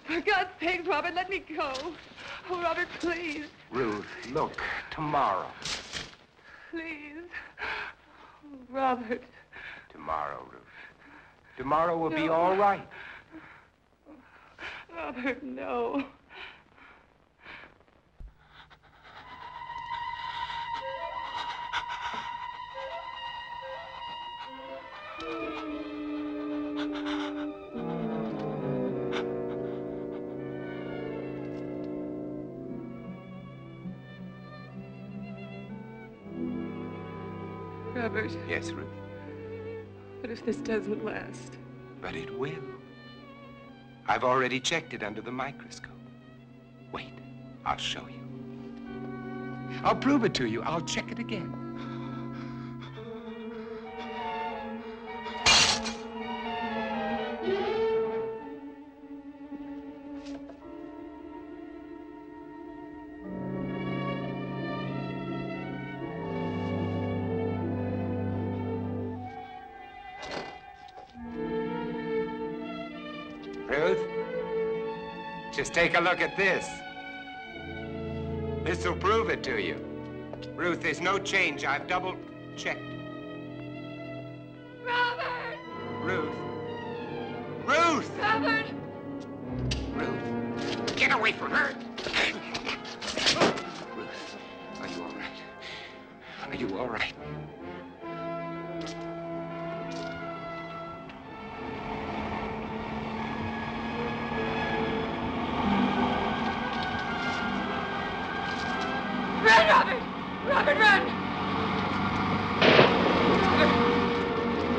For God's sake, Robert, let me go. Oh, Robert, please. Ruth, look, tomorrow. Please. Oh, Robert. Tomorrow, Ruth. Tomorrow will be No. all right. Robert, no. Robert, Yes, Ruth, what if this doesn't last? but it will. I've already checked it under the microscope. Wait, I'll show you. I'll prove it to you. I'll check it again. Ruth, just take a look at this. This'll prove it to you. Ruth, there's no change. I've double-checked. Robert! Ruth. Ruth! Robert! Ruth, get away from her! Ruth, are you all right? Are you all right? Run, Robert! Robert, run!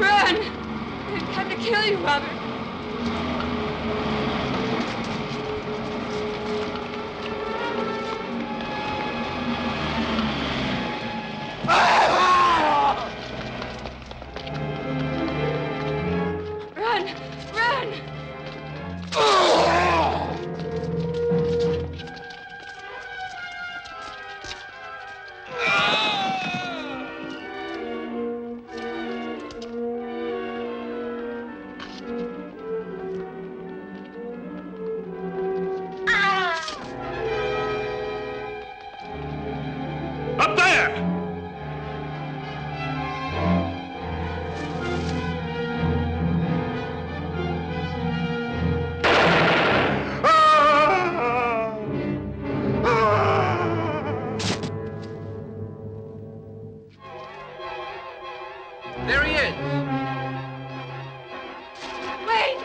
Run! They've come to kill you, Robert. Run! Run! Up there! There he is. Wait!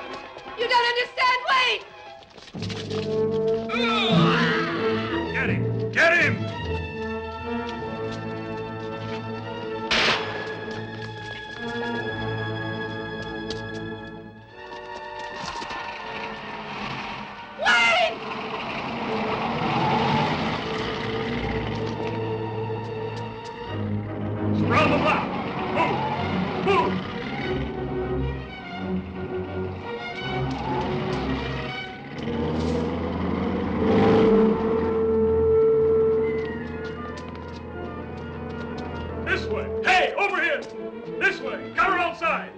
You don't understand! Wait! Get him! Get him! Wait! Round the block! Move! Move! This way! Hey, over here! This way! Cover outside!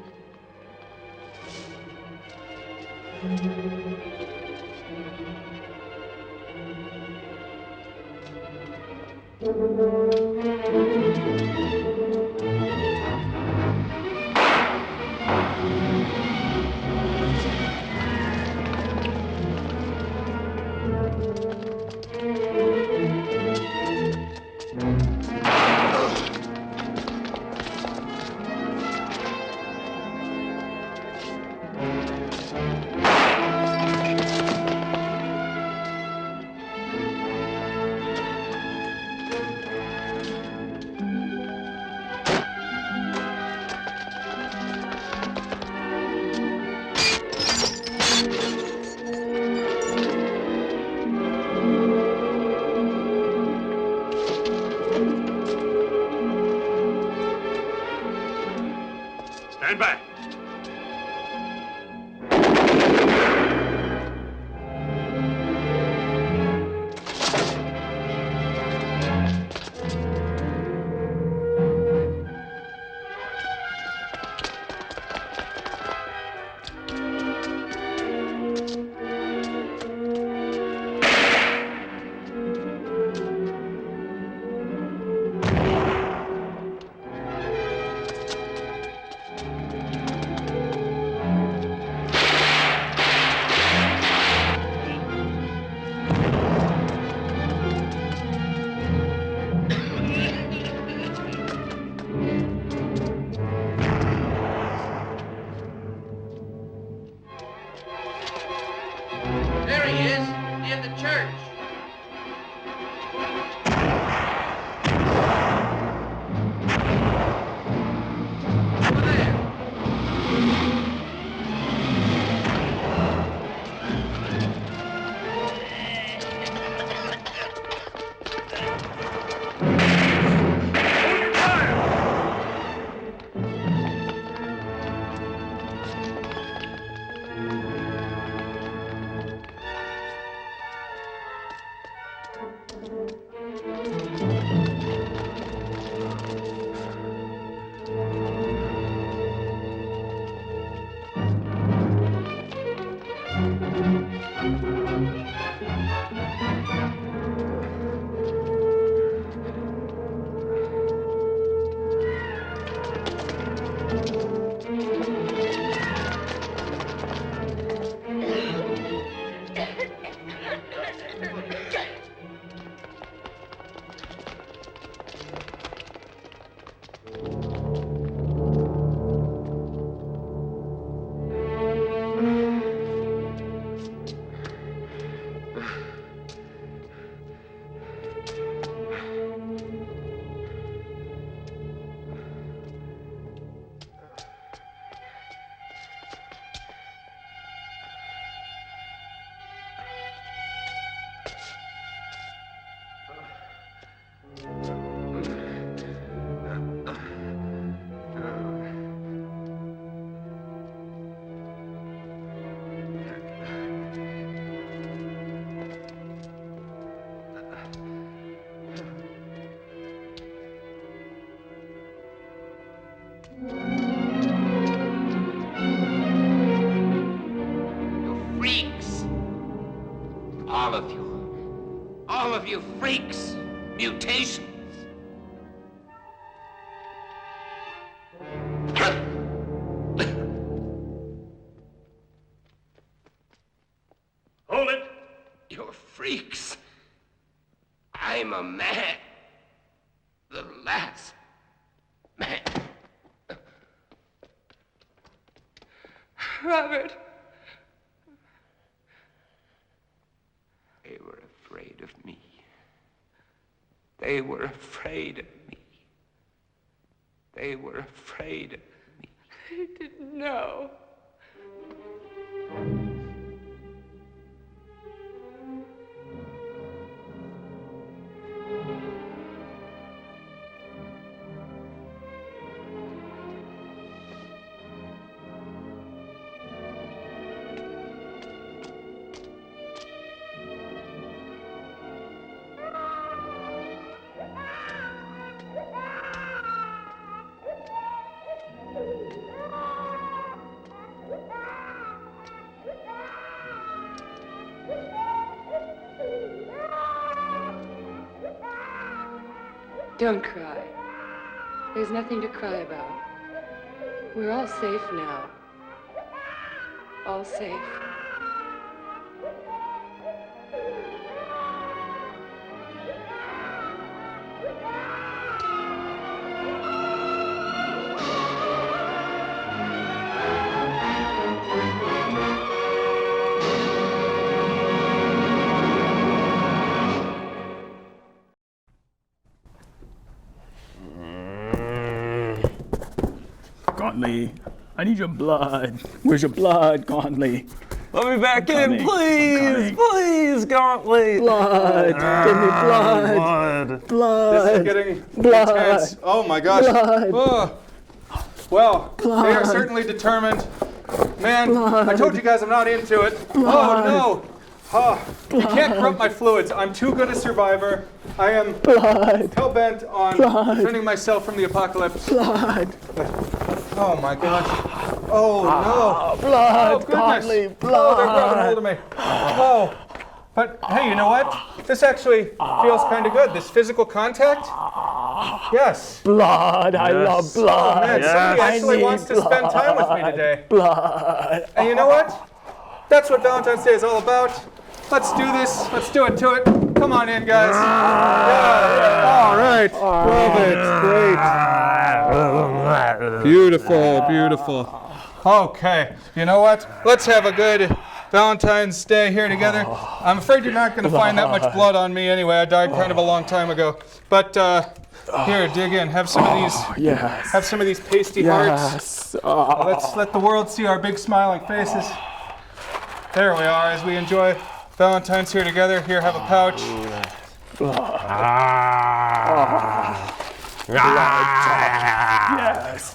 There he is, in the church. All of you freaks, mutations. Hold it. You're freaks. I'm a man. The last man. Robert. They were afraid of me. They were afraid of me. They were afraid of me. I didn't know. Don't cry. There's nothing to cry about. We're all safe now. All safe. Gauntly, I need your blood. Where's your blood, Gauntly? Let me back I'm in, coming. please! Please, Gauntly! Blood! Give me blood! Blood! This is getting Blood. intense. Oh my gosh. Blood. Oh. Well, they are Blood. certainly determined. Man, Blood. I told you guys I'm not into it. Blood. Oh no. Oh, you can't corrupt my fluids. I'm too good a survivor. I am hell-bent on defending myself from the apocalypse. Blood. Oh my gosh. Oh no. Blood, Oh goodness. Gauntly, Oh, they're grabbing blood. hold of me. Oh. But hey, you know what? This actually feels kind of good. This physical contact. Yes. Blood, I love blood. Oh man, somebody I actually need wants to spend time with me blood. today. Blood. And you know what? That's what Valentine's Day is all about. Let's do this. Let's do it to it. Come on in, guys. Yeah. All right. Love it. Great. Beautiful, beautiful. Okay. You know what? Let's have a good Valentine's Day here together. I'm afraid you're not going to find that much blood on me anyway. I died kind of a long time ago. But here, dig in. Have some of these. Yes. Have some of these pasty hearts. Let's let the world see our big smiling faces. There we are, as we enjoy Valentine's here together. Here, have a pouch. Yes.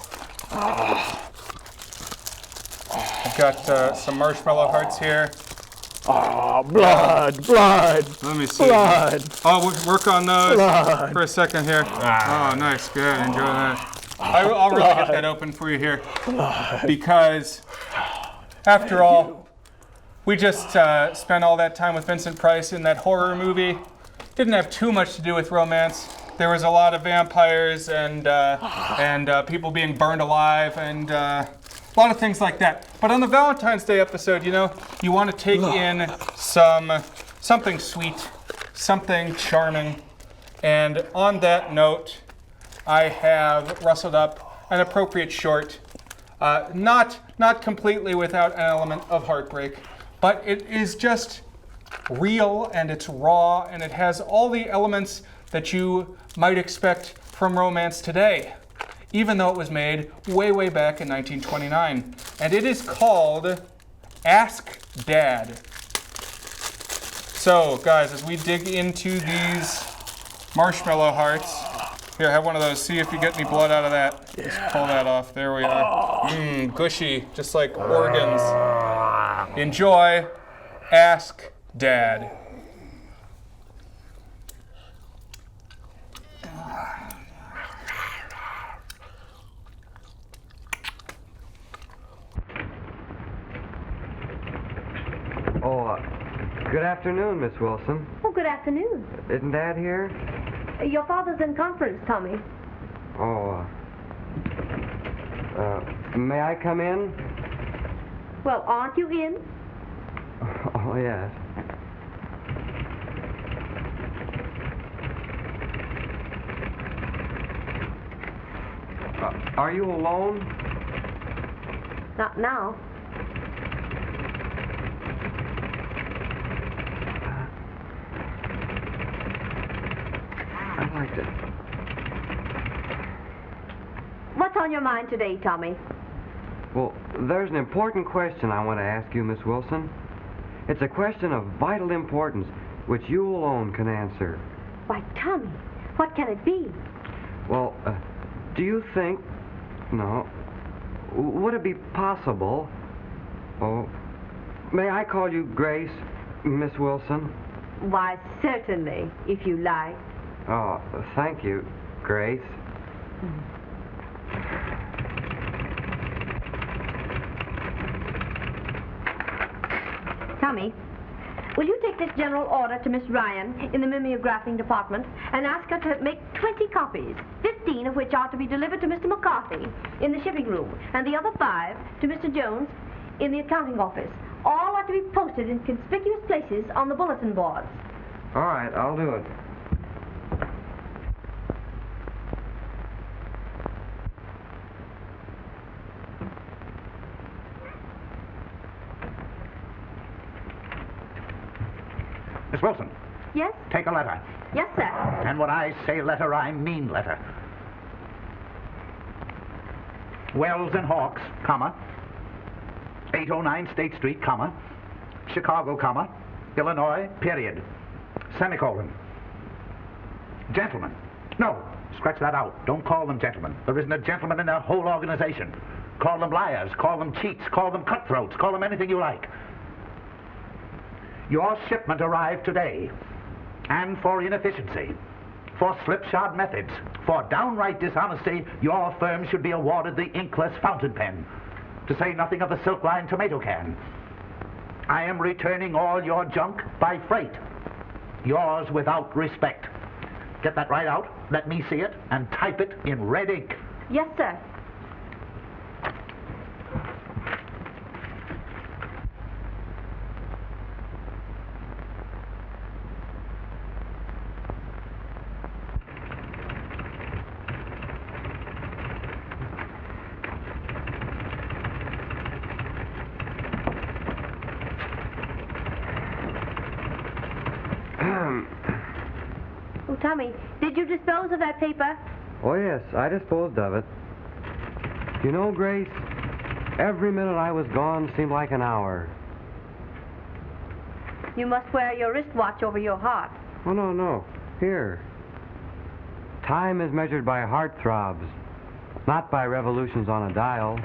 I've got some marshmallow hearts here. Blood. Let me see. Blood. I'll work on those Blood. for a second here. Oh, nice, good, enjoy that. I'll really get that open for you here. Because, after all, we just spent all that time with Vincent Price in that horror movie. Didn't have too much to do with romance. There was a lot of vampires and people being burned alive and a lot of things like that. But on the Valentine's Day episode, you want to take in something sweet, something charming. And on that note, I have rustled up an appropriate short, not completely without an element of heartbreak, but it is just real and it's raw and it has all the elements that you might expect from romance today, even though it was made way, way back in 1929. And it is called Ask Dad. So, guys, as we dig into these marshmallow hearts, here, have one of those. See if you get any blood out of that. Just pull that off. There we are. Gushy, just like organs. Enjoy. Ask Dad. Good afternoon, Miss Wilson. Oh, good afternoon. Isn't Dad here? Your father's in conference, Tommy. Oh, may I come in? Well, aren't you in? Oh, yes. Are you alone? Not now. I'd like to... What's on your mind today, Tommy? Well, there's an important question I want to ask you, Miss Wilson. It's a question of vital importance, which you alone can answer. Why, Tommy, what can it be? Well, do you think... No. Would it be possible... Oh, may I call you Grace, Miss Wilson? Why, certainly, if you like. Oh, thank you, Grace. Tommy, will you take this general order to Miss Ryan in the mimeographing department and ask her to make 20 copies, 15 of which are to be delivered to Mr. McCarthy in the shipping room, and the other 5 to Mr. Jones in the accounting office. All are to be posted in conspicuous places on the bulletin boards. All right, I'll do it. Miss Wilson. Yes? Take a letter. Yes, sir. And when I say letter, I mean letter. Wells and Hawks, comma. 809 State Street, comma. Chicago, comma. Illinois, period. Semicolon. Gentlemen. No, scratch that out. Don't call them gentlemen. There isn't a gentleman in their whole organization. Call them liars, call them cheats, call them cutthroats, call them anything you like. Your shipment arrived today, and for inefficiency, for slipshod methods, for downright dishonesty, your firm should be awarded the inkless fountain pen, to say nothing of the silk-lined tomato can. I am returning all your junk by freight. Yours without respect. Get that right out, let me see it, and type it in red ink. Yes, sir. Tommy, did you dispose of that paper? Oh, yes, I disposed of it. You know, Grace, every minute I was gone seemed like an hour. You must wear your wristwatch over your heart. Oh, no. Here. Time is measured by heart throbs, not by revolutions on a dial.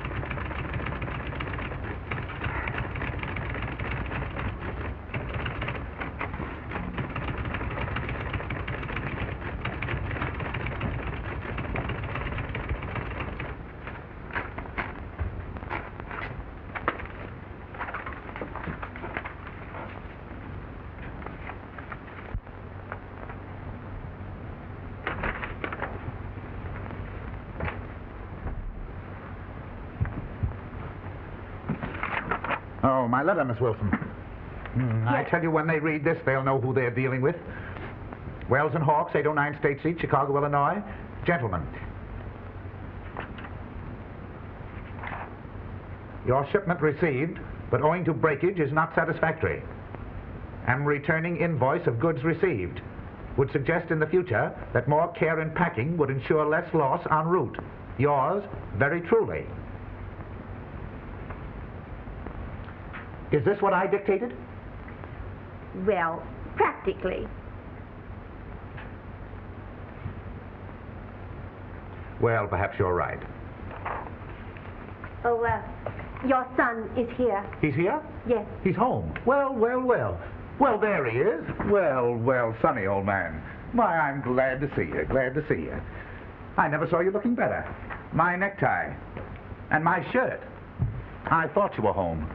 Oh, my letter, Miss Wilson. I tell you, when they read this, they'll know who they're dealing with. Wells and Hawks, 809 State Street, Chicago, Illinois. Gentlemen, your shipment received, but owing to breakage is not satisfactory. Am returning invoice of goods received. Would suggest in the future that more care in packing would ensure less loss en route. Yours, very truly. Is this what I dictated? Well, practically. Well, perhaps you're right. Oh, your son is here. He's here? Yes. He's home. Well. Well, there he is. Well, Sonny, old man. My, I'm glad to see you. Glad to see you. I never saw you looking better. My necktie. And my shirt. I thought you were home.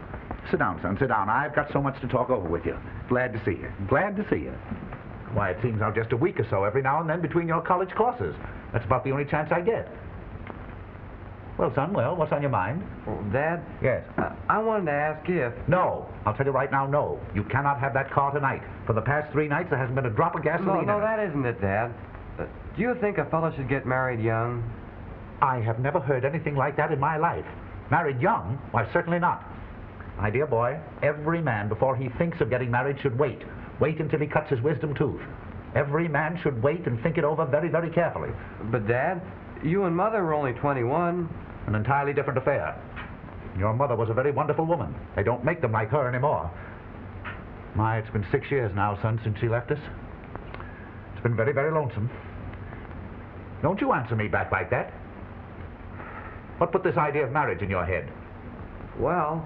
Sit down, son, sit down. I've got so much to talk over with you. Glad to see you. Glad to see you. Why, it seems now just a week or so every now and then between your college courses. That's about the only chance I get. Well, son, what's on your mind? Oh, Dad? Yes? I wanted to ask if... No. I'll tell you right now, no. You cannot have that car tonight. For the past 3 nights, there hasn't been a drop of gasoline No, in it. that isn't it, Dad. Do you think a fellow should get married young? I have never heard anything like that in my life. Married young? Why, certainly not. My dear boy, every man, before he thinks of getting married, should wait. Wait until he cuts his wisdom tooth. Every man should wait and think it over very, very carefully. But, Dad, you and Mother were only 21. An entirely different affair. Your mother was a very wonderful woman. They don't make them like her anymore. My, it's been 6 years now, son, since she left us. It's been very, very lonesome. Don't you answer me back like that. What put this idea of marriage in your head? Well,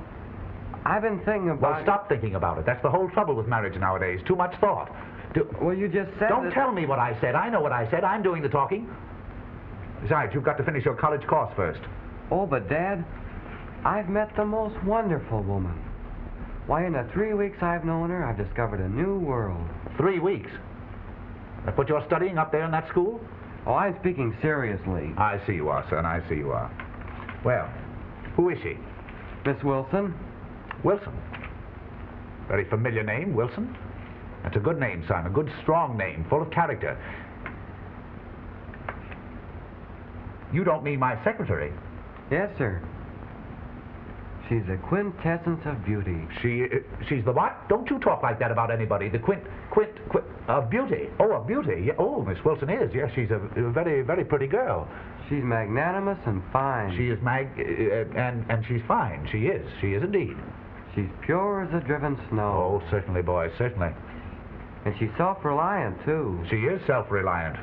I've been thinking about... Well, stop thinking about it. That's the whole trouble with marriage nowadays. Too much thought. Well, you just said Don't tell me what I said. I know what I said. I'm doing the talking. Besides, you've got to finish your college course first. Oh, but, Dad, I've met the most wonderful woman. Why, in the 3 weeks I've known her, I've discovered a new world. 3 weeks? That's what you're studying up there in that school? Oh, I'm speaking seriously. I see you are, son. I see you are. Well, who is she? Miss Wilson. Wilson? Very familiar name, Wilson. That's a good name, son. A good, strong name, full of character. You don't mean my secretary? Yes, sir. She's the quintessence of beauty. She's the what? Don't you talk like that about anybody. The of beauty. Oh, of beauty. Yeah. Oh, Miss Wilson is. Yes, she's a very, very pretty girl. She's magnanimous and fine. She is and she's fine. She is. She is indeed. She's pure as the driven snow. Oh, certainly, boy, certainly. And she's self-reliant, too. She is self-reliant.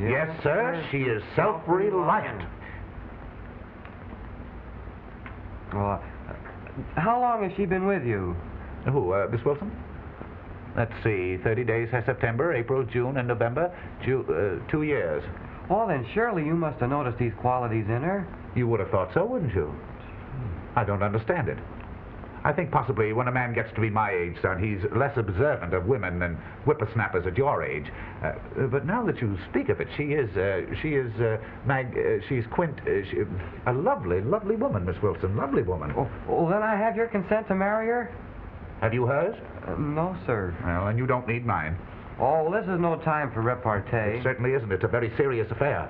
Yes, sir, she is self-reliant. Well, how long has she been with you? Who, Miss Wilson? Let's see, 30 days has September, April, June, and November. 2 years. Oh, then surely you must have noticed these qualities in her. You would have thought so, wouldn't you? I don't understand it. I think possibly when a man gets to be my age, son, he's less observant of women than whippersnappers at your age. But now that you speak of it, she's a lovely, lovely woman, Miss Wilson, lovely woman. Oh, well, then I have your consent to marry her? Have you hers? No, sir. Well, and you don't need mine. Oh, well, this is no time for repartee. It certainly isn't. It's a very serious affair.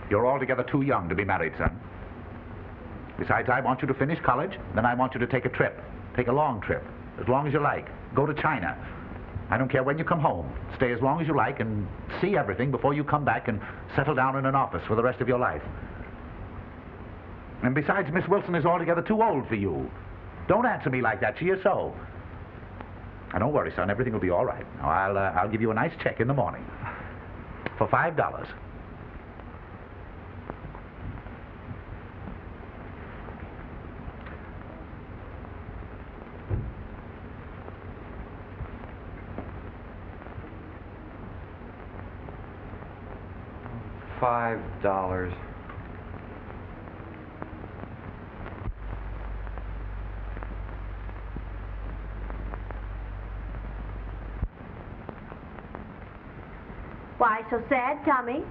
You're altogether too young to be married, son. Besides, I want you to finish college, then I want you to take a trip. Take a long trip, as long as you like. Go to China. I don't care when you come home. Stay as long as you like and see everything before you come back and settle down in an office for the rest of your life. And besides, Miss Wilson is altogether too old for you. Don't answer me like that. She is so. Now, don't worry, son. Everything will be all right. Now, I'll give you a nice check in the morning for $5. $5. Why so sad, Tommy?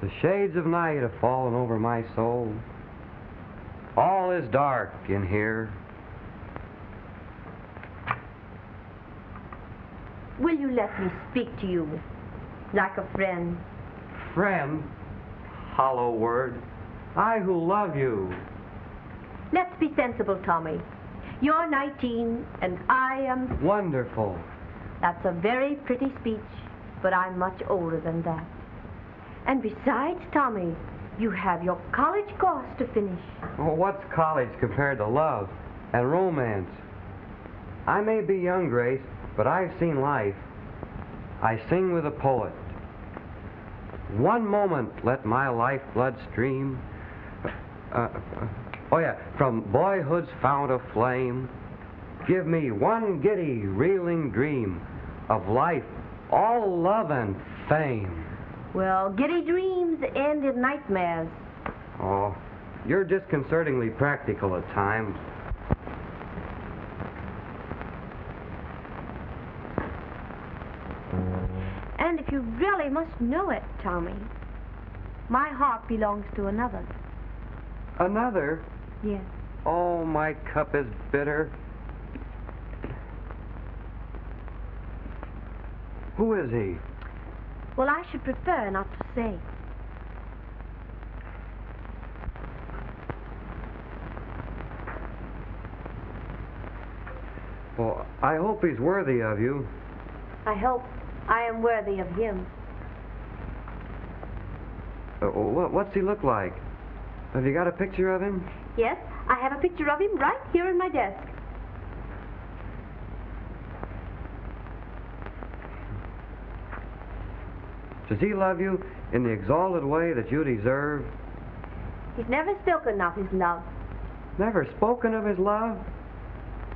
The shades of night have fallen over my soul. All is dark in here. Will you let me speak to you like a friend? Friend? Hollow word. I who love you. Let's be sensible, Tommy. You're 19 and I am... Wonderful. That's a very pretty speech, but I'm much older than that. And besides, Tommy, you have your college course to finish. Oh, what's college compared to love and romance? I may be young, Grace, but I've seen life. I sing with a poet. One moment let my lifeblood stream. From boyhood's fount of flame. Give me one giddy, reeling dream of life, all love and fame. Well, giddy dreams end in nightmares. Oh, you're disconcertingly practical at times. And if you really must know it, Tommy, my heart belongs to another. Another? Yes. Oh, my cup is bitter. Who is he? Well, I should prefer not to say. Well, I hope he's worthy of you. I hope I am worthy of him. What's he look like? Have you got a picture of him? Yes, I have a picture of him right here in my desk. Does he love you in the exalted way that you deserve? He's never spoken of his love. Never spoken of his love?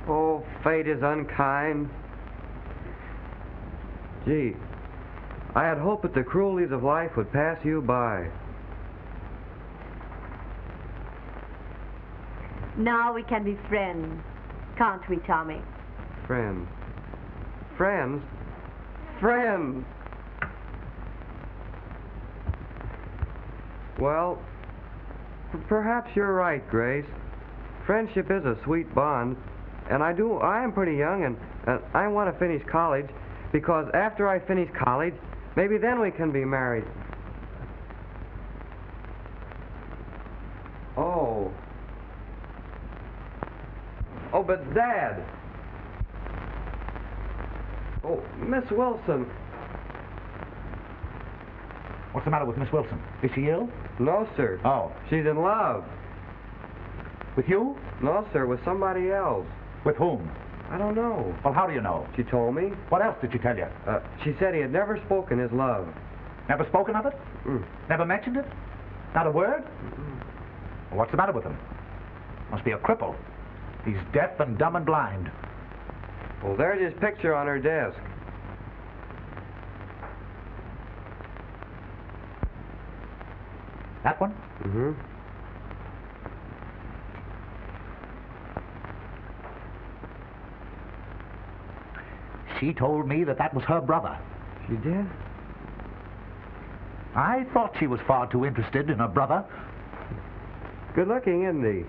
Oh, fate is unkind. Gee, I had hoped that the cruelties of life would pass you by. Now we can be friends, can't we, Tommy? Friends. Friends? Friends! Well, perhaps you're right, Grace. Friendship is a sweet bond, and I am pretty young, and I want to finish college, because after I finish college, maybe then we can be married. Oh. Oh, but Dad. Oh, Miss Wilson. What's the matter with Miss Wilson? Is she ill? No, sir. Oh. She's in love. With you? No, sir, with somebody else. With whom? I don't know. Well, how do you know? She told me. What else did she tell you? She said he had never spoken his love. Never spoken of it? Never mentioned it? Not a word? Well, what's the matter with him? Must be a cripple. He's deaf and dumb and blind. Well, there's his picture on her desk. That one? Mm-hmm. She told me that was her brother. She did? I thought she was far too interested in her brother. Good looking, isn't he?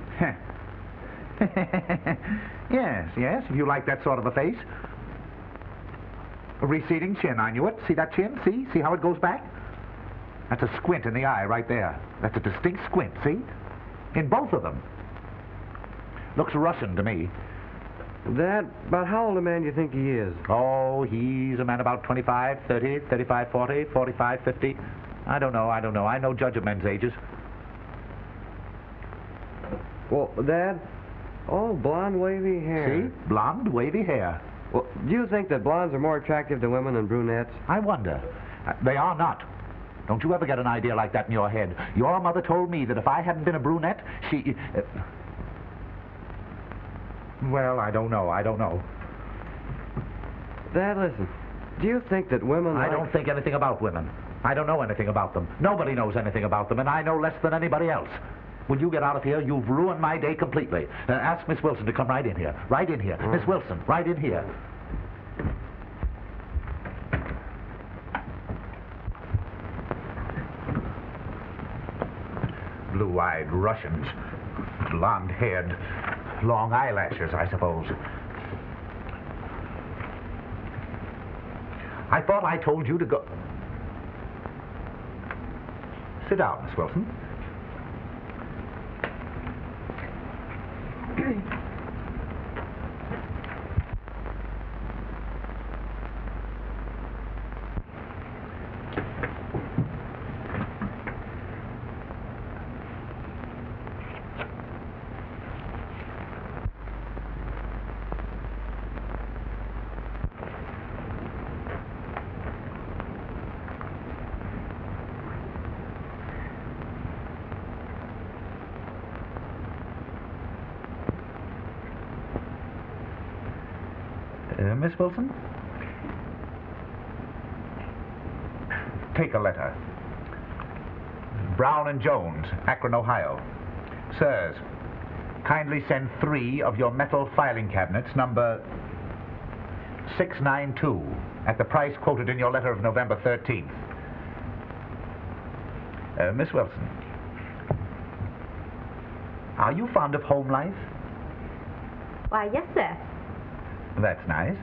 Yes, if you like that sort of a face. A receding chin, I knew it. See that chin? See how it goes back? That's a squint in the eye right there. That's a distinct squint, see? In both of them. Looks Russian to me. Dad, about how old a man do you think he is? Oh, he's a man about 25, 30, 35, 40, 45, 50. I don't know. I no judge of men's ages. Well, Dad, all blonde, wavy hair. See? Blonde, wavy hair. Well, do you think that blondes are more attractive to women than brunettes? I wonder. They are not. Don't you ever get an idea like that in your head. Your mother told me that if I hadn't been a brunette, she... Well, I don't know. Dad, listen. Do you think that women I don't think anything about women. I don't know anything about them. Nobody knows anything about them, and I know less than anybody else. Will you get out of here? You've ruined my day completely. Ask Miss Wilson to come right in here. Right in here. Miss Wilson, right in here. Blue-eyed Russians. Blonde-haired. Long eyelashes, I suppose. I thought I told you to go... Sit down, Miss Wilson. Miss Wilson? Take a letter. Brown and Jones, Akron, Ohio. Sirs, kindly send 3 of your metal filing cabinets, number 692, at the price quoted in your letter of November 13th. Miss Wilson, are you fond of home life? Why, yes, sir. That's nice.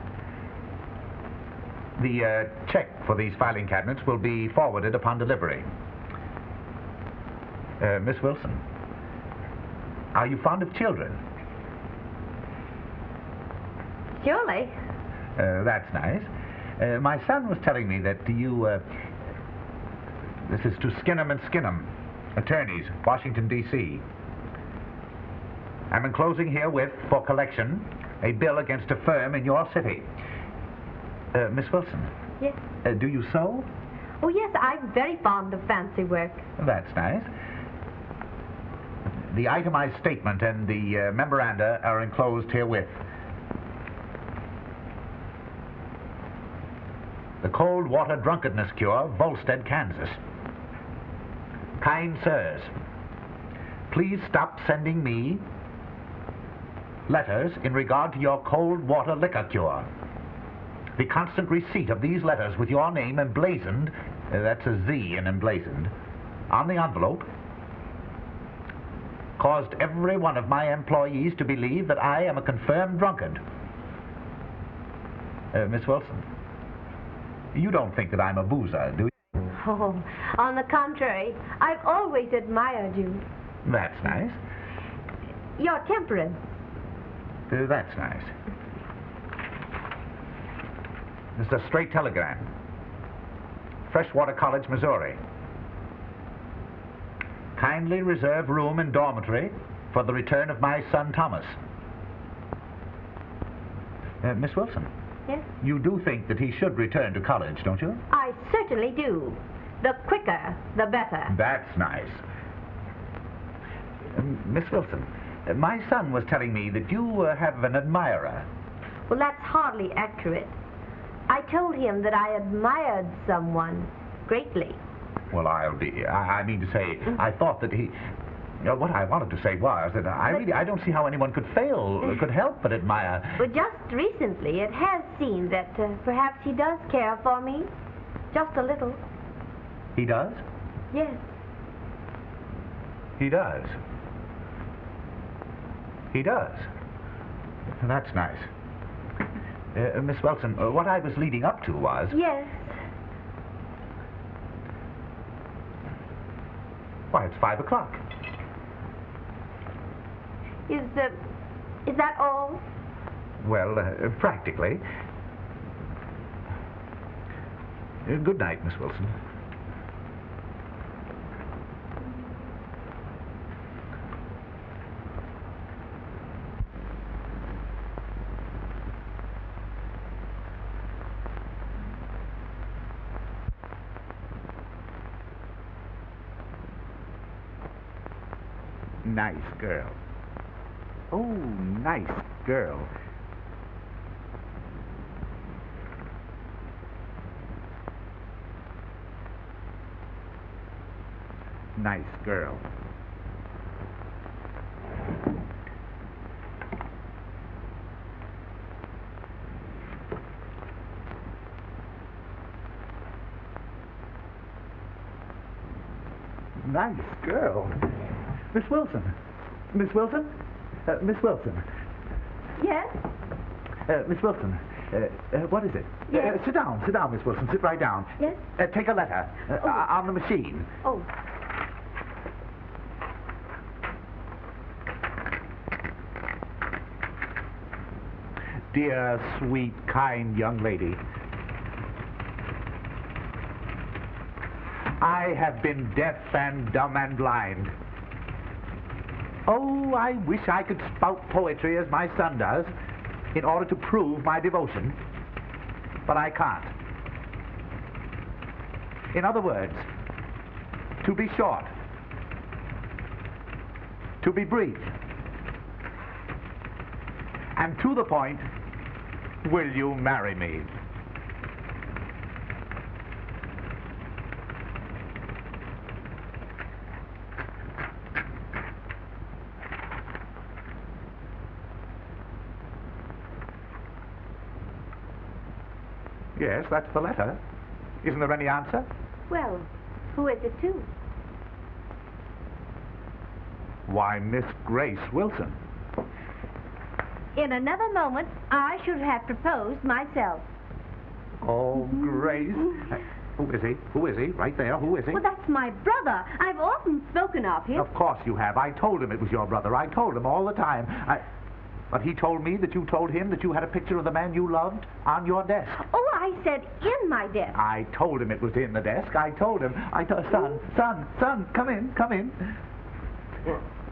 The check for these filing cabinets will be forwarded upon delivery. Miss Wilson, are you fond of children? Surely. That's nice. My son was telling me that you... this is to Skinnem and Skinnem, attorneys, Washington, D.C. I'm enclosing herewith, for collection, a bill against a firm in your city. Miss Wilson? Yes? Do you sew? Oh, yes, I'm very fond of fancy work. That's nice. The itemized statement and the memoranda are enclosed herewith. The Cold Water Drunkenness Cure, Volstead, Kansas. Kind sirs, please stop sending me letters in regard to your cold water liquor cure. The constant receipt of these letters with your name emblazoned, that's a Z in emblazoned, on the envelope, caused every one of my employees to believe that I am a confirmed drunkard. Miss Wilson, you don't think that I'm a boozer, do you? Oh, on the contrary, I've always admired you. That's nice. Your temperance. That's nice. This is a straight telegram. Freshwater College, Missouri. Kindly reserve room in dormitory for the return of my son Thomas. Miss Wilson? Yes? You do think that he should return to college, don't you? I certainly do. The quicker, the better. That's nice. Miss Wilson, my son was telling me that you have an admirer. Well, that's hardly accurate. I told him that I admired someone greatly. Well, I mean to say, I thought that he... what I wanted to say was that I don't see how anyone could help but admire... Well, just recently it has seemed that perhaps he does care for me. Just a little. He does? Yes. He does. He does. That's nice. Miss Wilson, what I was leading up to was... Yes. it's 5 o'clock. Is that all? Well, practically. Good night, Miss Wilson. Nice girl. Oh, nice girl. Nice girl. Nice girl. Miss Wilson. Miss Wilson? Miss Wilson. Yes? Miss Wilson. What is it? Yes. Sit down, Miss Wilson. Sit right down. Yes? Take a letter. On the machine. Oh. Dear, sweet, kind young lady. I have been deaf and dumb and blind. Oh, I wish I could spout poetry as my son does in order to prove my devotion, but I can't. In other words, to be short, to be brief, and to the point, will you marry me? Yes, that's the letter. Isn't there any answer? Well, who is it to? Why, Miss Grace Wilson. In another moment, I should have proposed myself. Oh, Grace. Who is he? Who is he? Right there. Who is he? Well, that's my brother. I've often spoken of him. Of course you have. I told him it was your brother. I told him all the time. But he told me that you told him that you had a picture of the man you loved on your desk. Oh, I said in my desk. I told him it was in the desk. I told him. Son, come in.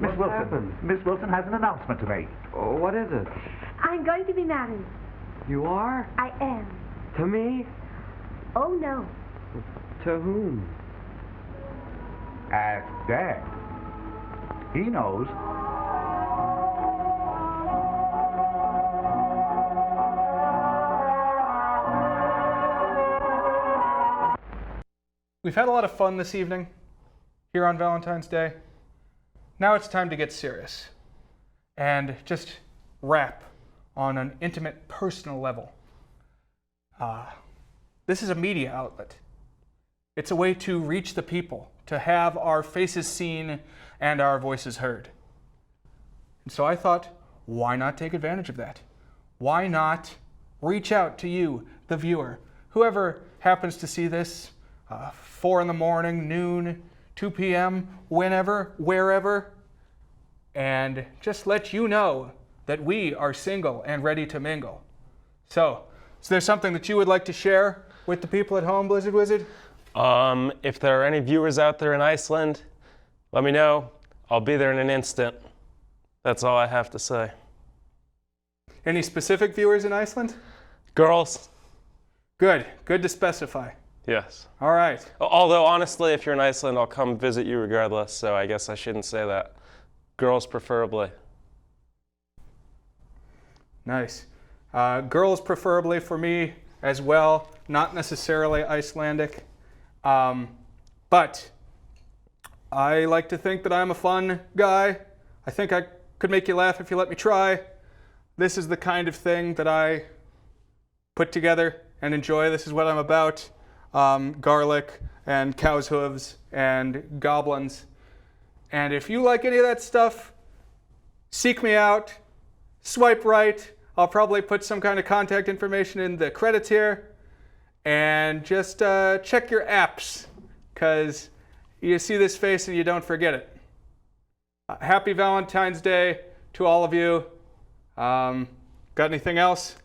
Miss Wilson. Happened? Miss Wilson has an announcement to make. Oh, what is it? I'm going to be married. You are? I am. To me? Oh, no. To whom? Ask Dad. He knows. We've had a lot of fun this evening here on Valentine's Day. Now it's time to get serious and just rap on an intimate, personal level. This is a media outlet. It's a way to reach the people, to have our faces seen and our voices heard. And so I thought, why not take advantage of that? Why not reach out to you, the viewer, whoever happens to see this, 4 in the morning, noon, 2 p.m., whenever, wherever, and just let you know that we are single and ready to mingle. So, is there something that you would like to share with the people at home, Blizzard Wizard? If there are any viewers out there in Iceland, let me know. I'll be there in an instant. That's all I have to say. Any specific viewers in Iceland? Girls. Good to specify. Yes. All right. Although, honestly, if you're in Iceland, I'll come visit you regardless, so I guess I shouldn't say that. Girls preferably. Nice. Girls preferably for me as well, not necessarily Icelandic. But I like to think that I'm a fun guy. I think I could make you laugh if you let me try. This is the kind of thing that I put together and enjoy. This is what I'm about. Garlic and cow's hooves and goblins. And if you like any of that stuff, seek me out, swipe right. I'll probably put some kind of contact information in the credits here. And just check your apps, because you see this face and you don't forget it. Happy Valentine's Day to all of you. Got anything else?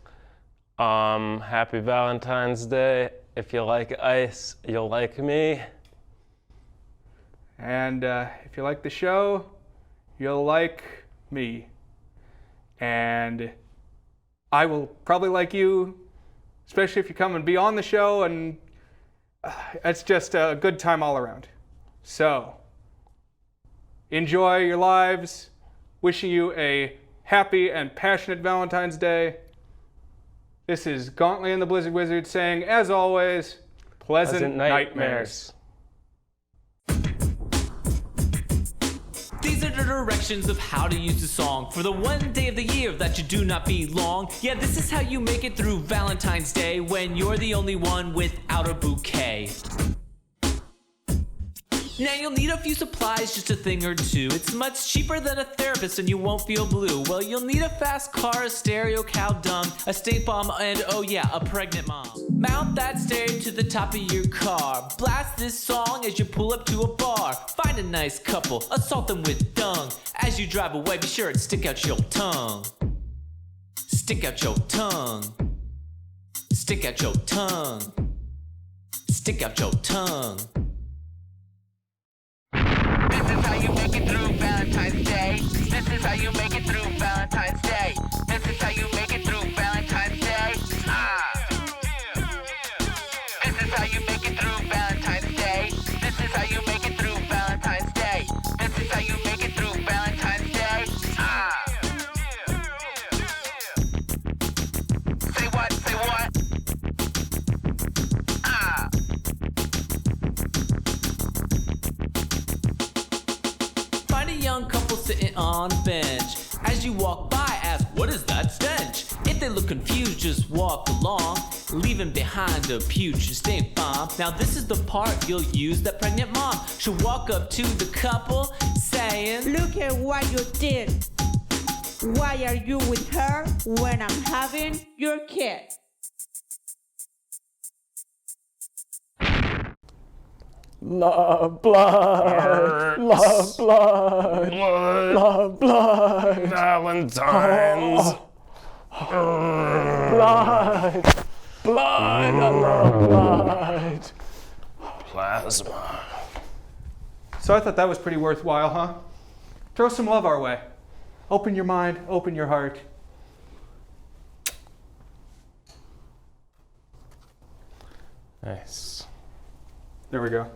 Happy Valentine's Day. If you like ice, you'll like me. And if you like the show, you'll like me. And I will probably like you, especially if you come and be on the show, and it's just a good time all around. So, enjoy your lives. Wishing you a happy and passionate Valentine's Day. This is Gauntly and the Blizzard Wizard saying, as always, pleasant nightmares. These are the directions of how to use the song for the one day of the year that you do not belong. Yeah, this is how you make it through Valentine's Day when you're the only one without a bouquet. Now you'll need a few supplies, just a thing or two. It's much cheaper than a therapist and you won't feel blue. Well, you'll need a fast car, a stereo, cow dung, a state bomb, and oh yeah, a pregnant mom. Mount that stereo to the top of your car. Blast this song as you pull up to a bar. Find a nice couple, assault them with dung. As you drive away, be sure and stick out your tongue. Stick out your tongue. Stick out your tongue. Stick out your tongue. This is how you make it through Valentine's Day. This is how you make it through Valentine's Day. This is how you make it through Valentine's Day. This is how you make it through Valentine's Day. This is how you make it through Valentine's Day. This is how you make it through Valentine's Day. Say what? Say what? Find a young couple sitting on a bench. As you walk by, ask, what is that stench? If they look confused, just walk along, leaving behind a putrid stink bomb. Now this is the part you'll use. That pregnant mom should walk up to the couple, saying, look at what you did. Why are you with her when I'm having your kid? Love blood, love blood, love blood, Valentine's. Blood, blood, I love blood. Plasma. So I thought that was pretty worthwhile, huh? Throw some love our way. Open your mind, open your heart. Nice. There we go.